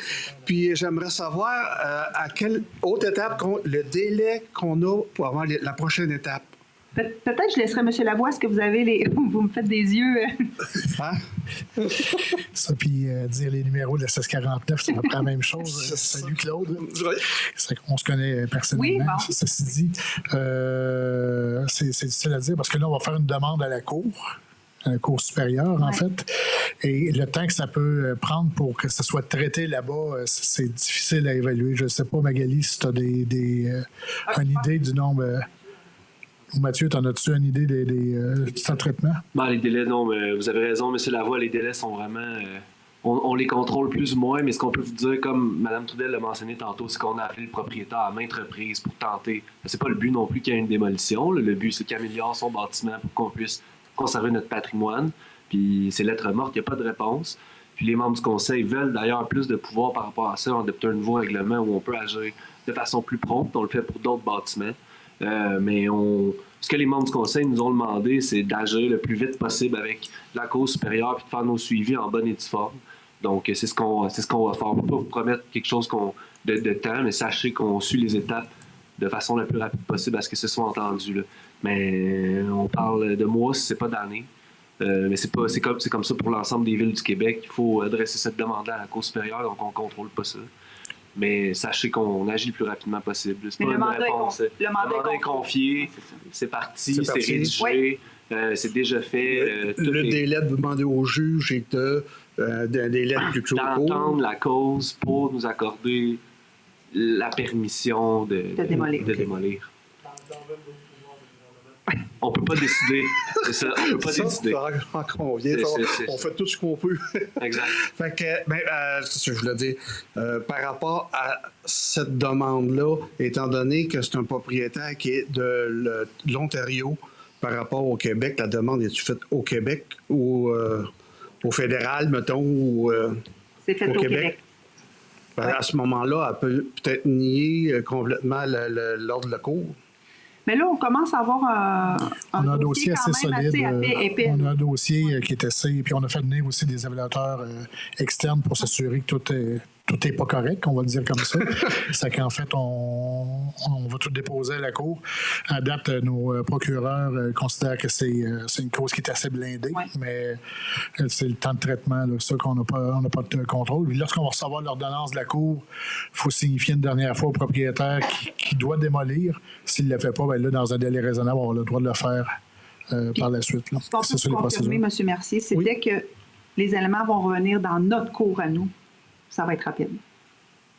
Puis j'aimerais savoir à quelle autre étape, le délai qu'on a pour avoir la prochaine étape. Peut-être je laisserai M. Lavoie, est-ce que vous avez vous me faites des yeux. Hein? Ça, puis dire les numéros de la 1649, c'est à peu près la même chose. Salut Claude. On se connaît personnellement, oui, bon. Ceci dit. C'est difficile à dire parce que là, on va faire une demande à la Cour supérieure, en fait. Et le temps que ça peut prendre pour que ça soit traité là-bas, c'est difficile à évaluer. Je ne sais pas, Magali, si tu as une idée du nombre... Ou Mathieu, t'en as-tu une idée du temps de traitement? Les délais, non, mais vous avez raison, M. Lavoie, les délais sont vraiment... on les contrôle plus ou moins, mais ce qu'on peut vous dire, comme Mme Trudel l'a mentionné tantôt, c'est qu'on a appelé le propriétaire à maintes reprises pour tenter... C'est pas le but non plus qu'il y ait une démolition. Là. Le but, c'est qu'il améliore son bâtiment pour qu'on puisse conserver notre patrimoine. Puis c'est lettre morte, il n'y a pas de réponse. Puis les membres du conseil veulent d'ailleurs plus de pouvoir par rapport à ça, en adoptant un nouveau règlement où on peut agir de façon plus prompte. On le fait pour d'autres bâtiments. Mais ce que les membres du conseil nous ont demandé, c'est d'agir le plus vite possible avec la cause supérieure et de faire nos suivis en bonne et due forme. Donc, c'est ce qu'on va faire. On ne peut pas vous promettre quelque chose de temps, mais sachez qu'on suit les étapes de façon la plus rapide possible à ce que ce soit entendu. Là. Mais on parle de mois, si ce n'est pas d'années. Mais c'est comme ça pour l'ensemble des villes du Québec. Il faut adresser cette demande-là à la Cour supérieure, donc on ne contrôle pas ça. Mais sachez qu'on agit le plus rapidement possible. C'est pas une réponse. Le mandat est confié, c'est parti, c'est rédigé, c'est déjà fait. Le délai de demander au juge est d'un délai plus court. D'entendre la cause pour nous accorder la permission de démolir. On peut pas décider. C'est ça, on peut pas décider. On fait tout ce qu'on peut. Exact. Fait que, c'est ce que je voulais dire. Par rapport à cette demande-là, étant donné que c'est un propriétaire qui est de l'Ontario par rapport au Québec, la demande est-tu faite au Québec ou au fédéral, mettons, ou c'est fait au Québec. À ce moment-là, elle peut peut-être nier complètement l'ordre de la Cour. Mais là, on commence à avoir un dossier assez solide. Épais. On a un dossier qui est assez... Puis on a fait venir aussi des évaluateurs externes pour s'assurer que tout est pas correct, on va le dire comme ça. C'est qu'en fait, on va tout déposer à la Cour. À date, nos procureurs considèrent que c'est une cause qui est assez blindée, mais c'est le temps de traitement, là, ça qu'on n'a pas de contrôle. Puis lorsqu'on va recevoir l'ordonnance de la Cour, il faut signifier une dernière fois au propriétaire qui doit démolir. S'il ne le fait pas, bien là, dans un délai raisonnable, on a le droit de le faire par la suite. Là. Ce qu'on peut confirmer, M. Mercier, c'est dès que les éléments vont revenir dans notre cour à nous, ça va être rapide.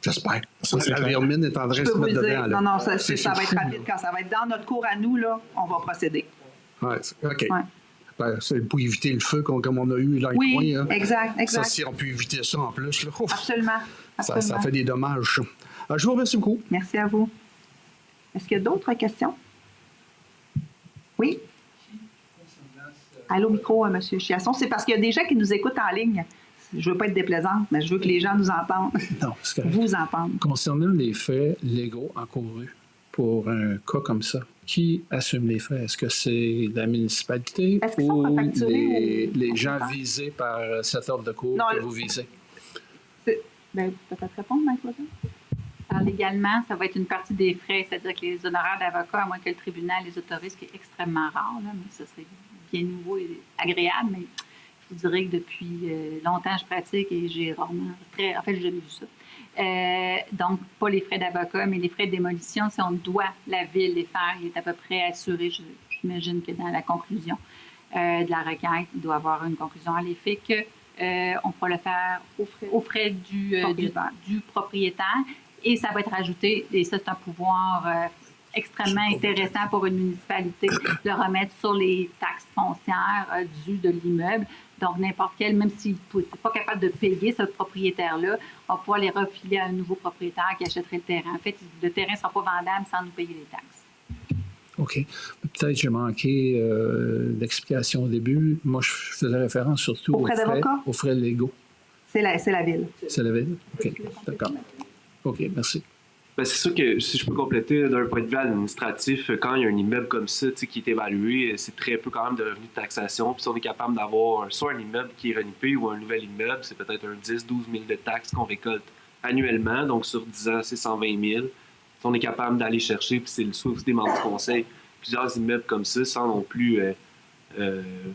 J'espère. La Virmine est en train de se mettre dedans. Non, ça va être rapide. Quand ça va être dans notre cour à nous, là, on va procéder. Oui, OK. Ouais. C'est pour éviter le feu comme on a eu dans les coins. Oui, exact. Ça, si on peut éviter ça en plus. Là. Absolument. Ça fait des dommages. Je vous remercie beaucoup. Merci à vous. Est-ce qu'il y a d'autres questions? Oui? Allô, micro, M. Chiasson. C'est parce qu'il y a des gens qui nous écoutent en ligne. Je ne veux pas être déplaisante, mais je veux que les gens nous entendent. Non, c'est correct. Vous entendent. Concernant les frais légaux encourus pour un cas comme ça, qui assume les frais? Est-ce que c'est la municipalité ou les gens visés par cet ordre de cours que vous visez? Peut-être répondre, Mme Claudine? Alors, légalement, ça va être une partie des frais, c'est-à-dire que les honoraires d'avocat, à moins que le tribunal les autorise, ce qui est extrêmement rare, là, mais ça serait bien nouveau et agréable, mais je vous dirais que depuis longtemps, je pratique et j'ai rarement... En fait, j'ai jamais vu ça. Donc, pas les frais d'avocat, mais les frais de démolition, si on doit la ville les faire, il est à peu près assuré, j'imagine que dans la conclusion de la requête, il doit y avoir une conclusion à l'effet qu'on pourra le faire aux frais du propriétaire. Et ça va être ajouté, et ça, c'est un pouvoir extrêmement intéressant pour une municipalité, de remettre sur les taxes foncières dues de l'immeuble. Donc, n'importe quel, même s'il n'est pas capable de payer ce propriétaire-là, on va pouvoir les refiler à un nouveau propriétaire qui achèterait le terrain. En fait, le terrain ne sera pas vendable sans nous payer les taxes. OK. Peut-être j'ai manqué l'explication au début. Moi, je faisais référence surtout aux frais légaux. C'est la ville. C'est la ville? OK. D'accord. OK, merci. Ben, c'est sûr que, si je peux compléter, d'un point de vue administratif, quand il y a un immeuble comme ça qui est évalué, c'est très peu quand même de revenus de taxation. Puis si on est capable d'avoir soit un immeuble qui est renippé ou un nouvel immeuble, c'est peut-être un 10-12 000 de taxes qu'on récolte annuellement. Donc sur 10 ans, c'est 120 000. Si on est capable d'aller chercher, puis c'est le souhait des membres du conseil, plusieurs immeubles comme ça, sans non plus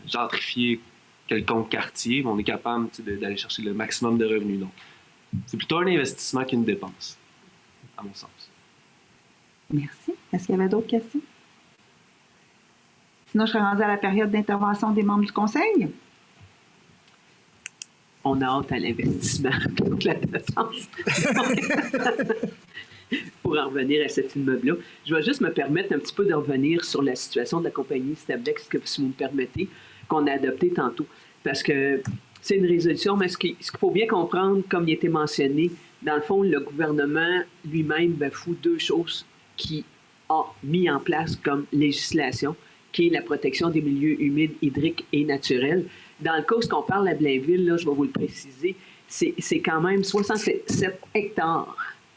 gentrifier quelconque quartier, mais on est capable d'aller chercher le maximum de revenus. Donc, c'est plutôt un investissement qu'une dépense, à mon sens. Merci. Est-ce qu'il y avait d'autres questions? Sinon, je serais rendue à la période d'intervention des membres du conseil. On a hâte à l'investissement, donc la dépense. Pour en revenir à cet immeuble-là, je vais juste me permettre un petit peu de revenir sur la situation de la compagnie Stablex, si vous me permettez, qu'on a adoptée tantôt. Parce que c'est une résolution, mais ce qu'il faut bien comprendre, comme il a été mentionné, dans le fond, le gouvernement lui-même bafoue deux choses qu'il a mis en place comme législation, qui est la protection des milieux humides, hydriques et naturels. Dans le cas où on parle à Blainville, là, je vais vous le préciser, c'est quand même 67 hectares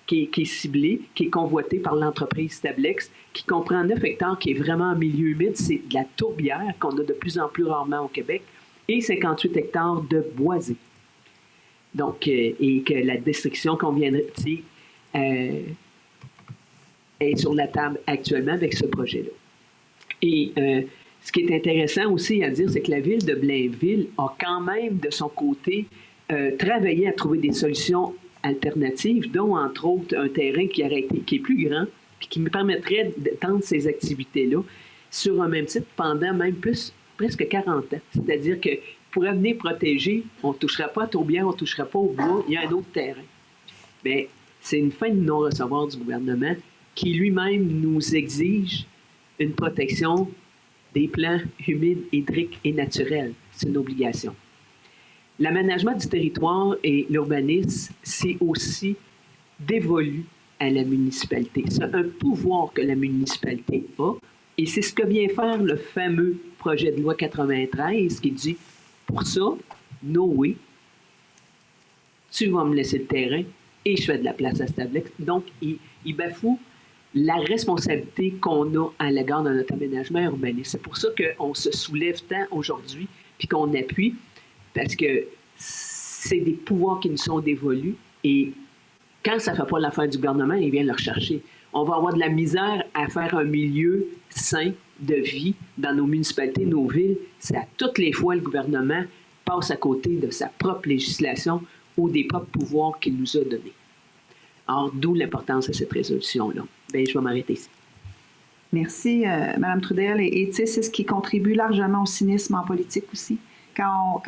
qui est ciblé, qui est convoité par l'entreprise Stablex, qui comprend 9 hectares, qui est vraiment en milieu humide. C'est de la tourbière qu'on a de plus en plus rarement au Québec, et 58 hectares de boisé. Donc, et que la destruction qu'on vient de est sur la table actuellement avec ce projet-là. Et ce qui est intéressant aussi à dire, c'est que la ville de Blainville a quand même, de son côté, travaillé à trouver des solutions alternatives, dont, entre autres, un terrain qui est plus grand et qui me permettrait d'étendre ces activités-là sur un même site pendant même presque 40 ans. C'est-à-dire que pour venir protéger, on ne touchera pas à tourbière, on ne touchera pas au bois, il y a un autre terrain. Bien, c'est une fin de non-recevoir du gouvernement qui lui-même nous exige une protection des plans humides, hydriques et naturels. C'est une obligation. L'aménagement du territoire et l'urbanisme, c'est aussi dévolu à la municipalité. C'est un pouvoir que la municipalité a, et c'est ce que vient faire le fameux projet de loi 93 qui dit, pour ça, no way, tu vas me laisser le terrain et je fais de la place à Stablex. Donc, il bafoue la responsabilité qu'on a à l'égard de notre aménagement urbaniste. C'est pour ça qu'on se soulève tant aujourd'hui puis qu'on appuie, parce que c'est des pouvoirs qui nous sont dévolus et quand ça ne fait pas l'affaire du gouvernement, il vient le rechercher. On va avoir de la misère à faire un milieu sain de vie dans nos municipalités, nos villes. C'est à toutes les fois le gouvernement passe à côté de sa propre législation ou des propres pouvoirs qu'il nous a donnés. Alors, d'où l'importance de cette résolution-là. Bien, je vais m'arrêter ici. Merci, Mme Trudel. Et tu sais, c'est ce qui contribue largement au cynisme en politique aussi. Quand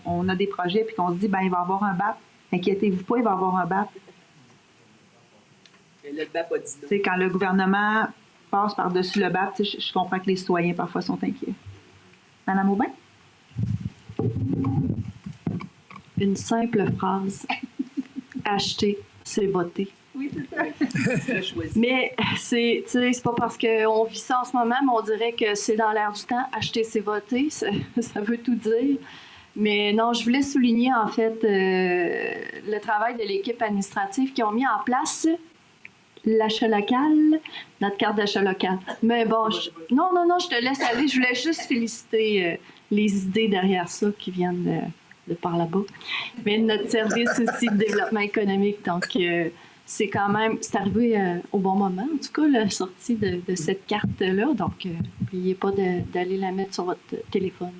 on a des projets et qu'on se dit, ben il va y avoir un BAP, inquiétez-vous pas, il va y avoir un BAP. Le BAP a dit non. Quand le gouvernement passe par-dessus le BAP, je comprends que les citoyens parfois sont inquiets. Mme Aubin? Une simple phrase. Acheter, c'est voter. Oui, c'est ça. Mais c'est pas parce qu'on vit ça en ce moment, mais on dirait que c'est dans l'air du temps. Acheter, c'est voter. Ça veut tout dire. Mais non, je voulais souligner en fait le travail de l'équipe administrative qui ont mis en place l'achat local, notre carte d'achat local. Mais bon, non, je te laisse aller. Je voulais juste féliciter les idées derrière ça qui viennent de par là-bas. Mais notre service aussi de développement économique, donc c'est arrivé au bon moment, en tout cas, la sortie de cette carte-là. Donc, n'oubliez pas d'aller la mettre sur votre téléphone.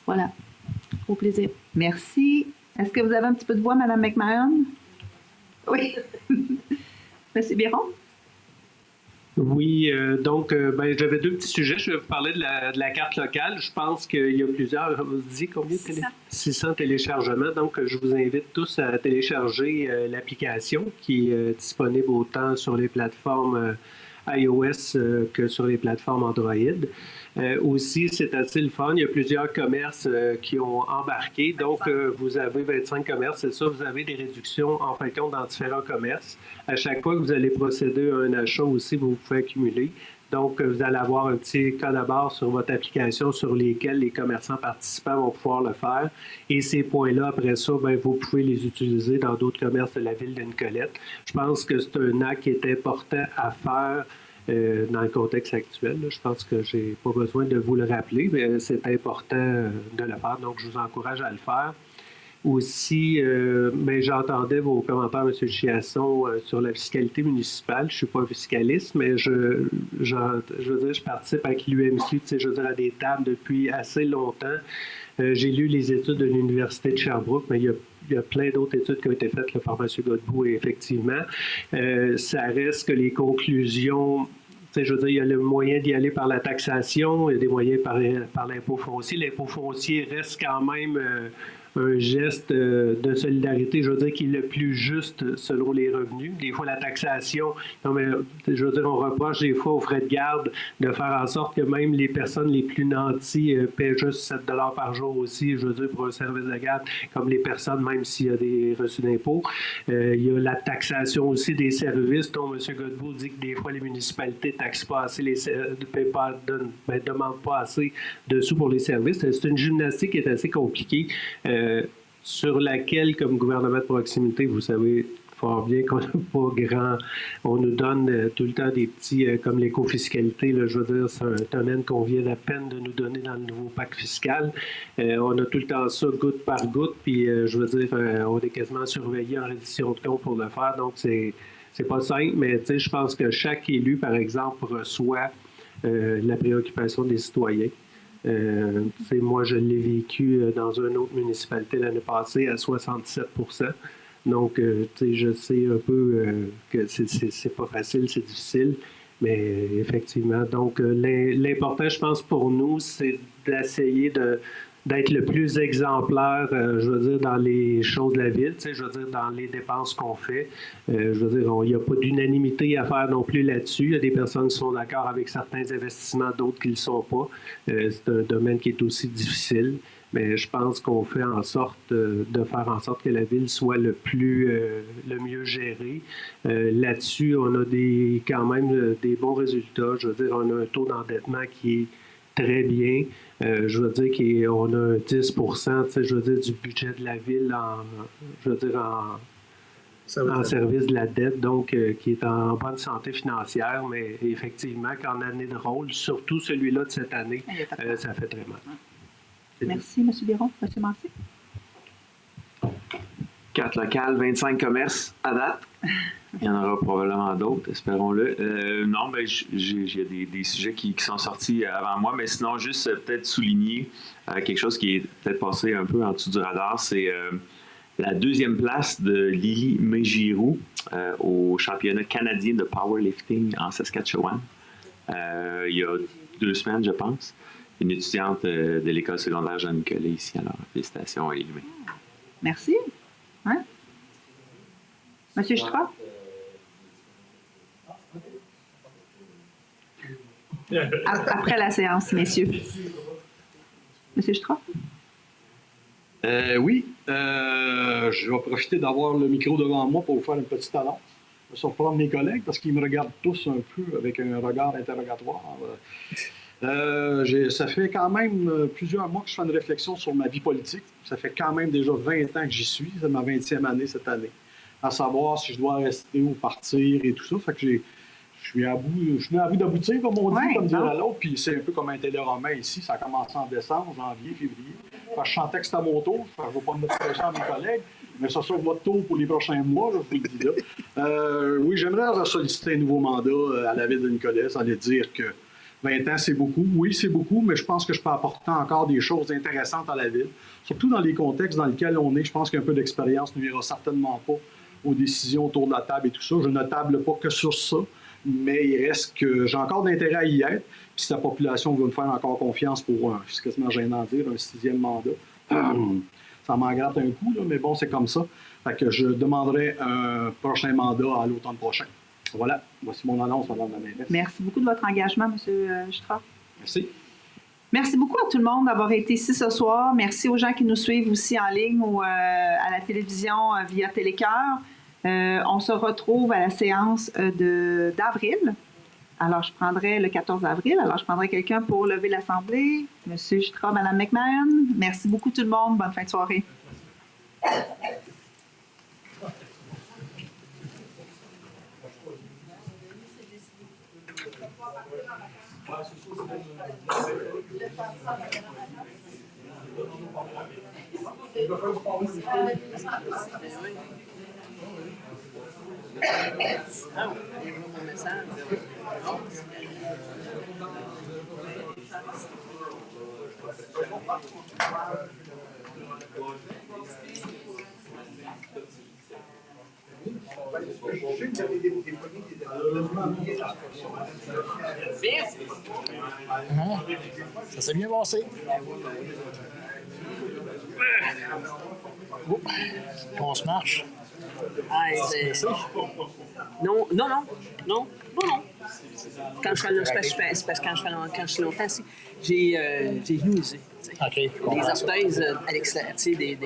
Voilà. Au plaisir. Merci. Est-ce que vous avez un petit peu de voix, Mme McMahon? Oui. Monsieur Biron? Oui, donc, j'avais deux petits sujets. Je vais vous parler de la carte locale. Je pense qu'il y a plusieurs, vous dites combien? 600 téléchargements. Donc, je vous invite tous à télécharger l'application qui est disponible autant sur les plateformes iOS que sur les plateformes Android. Aussi, c'est assez le fun. Il y a plusieurs commerces qui ont embarqué. Donc, vous avez 25 commerces, c'est ça. Vous avez des réductions en fin de compte dans différents commerces. À chaque fois que vous allez procéder à un achat aussi, vous pouvez accumuler. Donc, vous allez avoir un petit code à barre sur votre application sur lesquels les commerçants participants vont pouvoir le faire. Et ces points-là, après ça, vous pouvez les utiliser dans d'autres commerces de la ville de Nicolette. Je pense que c'est un acte qui est important à faire dans le contexte actuel. Là. Je pense que je n'ai pas besoin de vous le rappeler, mais c'est important de le faire. Donc, je vous encourage à le faire. Aussi, j'entendais vos commentaires, M. Chiasson, sur la fiscalité municipale. Je ne suis pas fiscaliste, mais je veux dire, je participe avec l'UMQ, je veux dire, à des tables depuis assez longtemps. J'ai lu les études de l'Université de Sherbrooke, mais il y a plein d'autres études qui ont été faites là, par M. Godbout, et effectivement, ça reste que les conclusions... Je veux dire, il y a le moyen d'y aller par la taxation, il y a des moyens par l'impôt foncier. L'impôt foncier reste quand même un geste de solidarité, je veux dire, qui est le plus juste selon les revenus. Des fois, la taxation, je veux dire, on reproche des fois aux frais de garde de faire en sorte que même les personnes les plus nantis paient juste 7 $ par jour aussi, je veux dire, pour un service de garde, comme les personnes, même s'il y a des reçus d'impôts. Il y a la taxation aussi des services, dont M. Godbout dit que des fois, les municipalités ne taxent pas assez, ne demandent pas assez de sous pour les services. C'est une gymnastique qui est assez compliquée. Sur laquelle, comme gouvernement de proximité, vous savez fort bien qu'on n'a pas grand. On nous donne tout le temps des petits, comme l'écofiscalité, là, je veux dire, c'est un domaine qu'on vient à peine de nous donner dans le nouveau pacte fiscal. On a tout le temps ça goutte par goutte, puis je veux dire, on est quasiment surveillé en reddition de compte pour le faire, donc c'est pas simple, mais je pense que chaque élu, par exemple, reçoit la préoccupation des citoyens. Moi, je l'ai vécu dans une autre municipalité l'année passée à 67%. Donc, je sais un peu que c'est pas facile, c'est difficile, mais effectivement. Donc, l'important, je pense, pour nous, c'est d'essayer d'être le plus exemplaire, je veux dire, dans les choses de la ville, je veux dire, dans les dépenses qu'on fait. Je veux dire, il n'y a pas d'unanimité à faire non plus là-dessus. Il y a des personnes qui sont d'accord avec certains investissements, d'autres qui ne le sont pas. C'est un domaine qui est aussi difficile, mais je pense qu'on fait en sorte de faire en sorte que la ville soit le mieux gérée. Là-dessus, on a quand même des bons résultats. Je veux dire, on a un taux d'endettement qui est très bien. Je veux dire qu'on a un 10 je veux dire, du budget de la ville en service de la dette, donc qui est en bonne santé financière, mais effectivement, qu'en année de rôle, surtout celui-là de cette année, ça fait très mal. Merci, M. Biron. M. Massé? 4 locales, 25 commerces à date. Il y en aura probablement d'autres, espérons-le. Non, mais il y a des sujets qui sont sortis avant moi, mais sinon, juste peut-être souligner quelque chose qui est peut-être passé un peu en dessous du radar, c'est la 2e place de Lily Mégiroux au championnat canadien de powerlifting en Saskatchewan. Il y a 2 semaines, je pense. Une étudiante de l'école secondaire Jean-Nicolas ici. Alors, félicitations à Lily. Merci. Hein? Monsieur Stra? Après la séance, messieurs. Monsieur Stra? Oui. Je vais profiter d'avoir le micro devant moi pour vous faire une petite annonce. Je vais surprendre mes collègues parce qu'ils me regardent tous un peu avec un regard interrogatoire. Ça fait quand même plusieurs mois que je fais une réflexion sur ma vie politique. Ça fait quand même déjà 20 ans que j'y suis. C'est ma 20e année cette année. À savoir si je dois rester ou partir et tout ça. Fait que je suis à bout d'aboutir, comme on dit, comme dirait l'autre. Puis c'est un peu comme un téléroman ici. Ça a commencé en décembre, janvier, février. Fait que je sentais que c'était à mon tour. Je ne vais pas me mettre pression à mes collègues. Mais ça sera votre tour pour les prochains mois, je vous le dis là. Oui, j'aimerais solliciter un nouveau mandat à la ville de Nicolet. Ça veut dire que 20 ans, c'est beaucoup. Oui, c'est beaucoup, mais je pense que je peux apporter encore des choses intéressantes à la ville. Surtout dans les contextes dans lesquels on est. Je pense qu'un peu d'expérience ne nuira certainement pas aux décisions autour de la table et tout ça. Je ne table pas que sur ça, mais il reste que j'ai encore d'intérêt à y être. Puis si la population veut me faire encore confiance pour c'est quasiment gênant de dire, un 6e mandat, ça m'en gratte un coup, là, mais bon, c'est comme ça. Fait que je demanderai un prochain mandat à l'automne prochain. Voilà, voici mon annonce, Mme la mairesse. Merci beaucoup de votre engagement, M. Stra. Merci. Merci beaucoup à tout le monde d'avoir été ici ce soir. Merci aux gens qui nous suivent aussi en ligne ou à la télévision via Télécœur. On se retrouve à la séance d'avril. Alors, je prendrai le 14 avril. Alors, je prendrai quelqu'un pour lever l'Assemblée. M. Stra, Mme McMahon. Merci beaucoup tout le monde. Bonne fin de soirée. Ça s'est bien passé. On se marche. Non. Quand je fais longtemps ici, j'ai usé. OK. Des orthèses à l'extérieur, des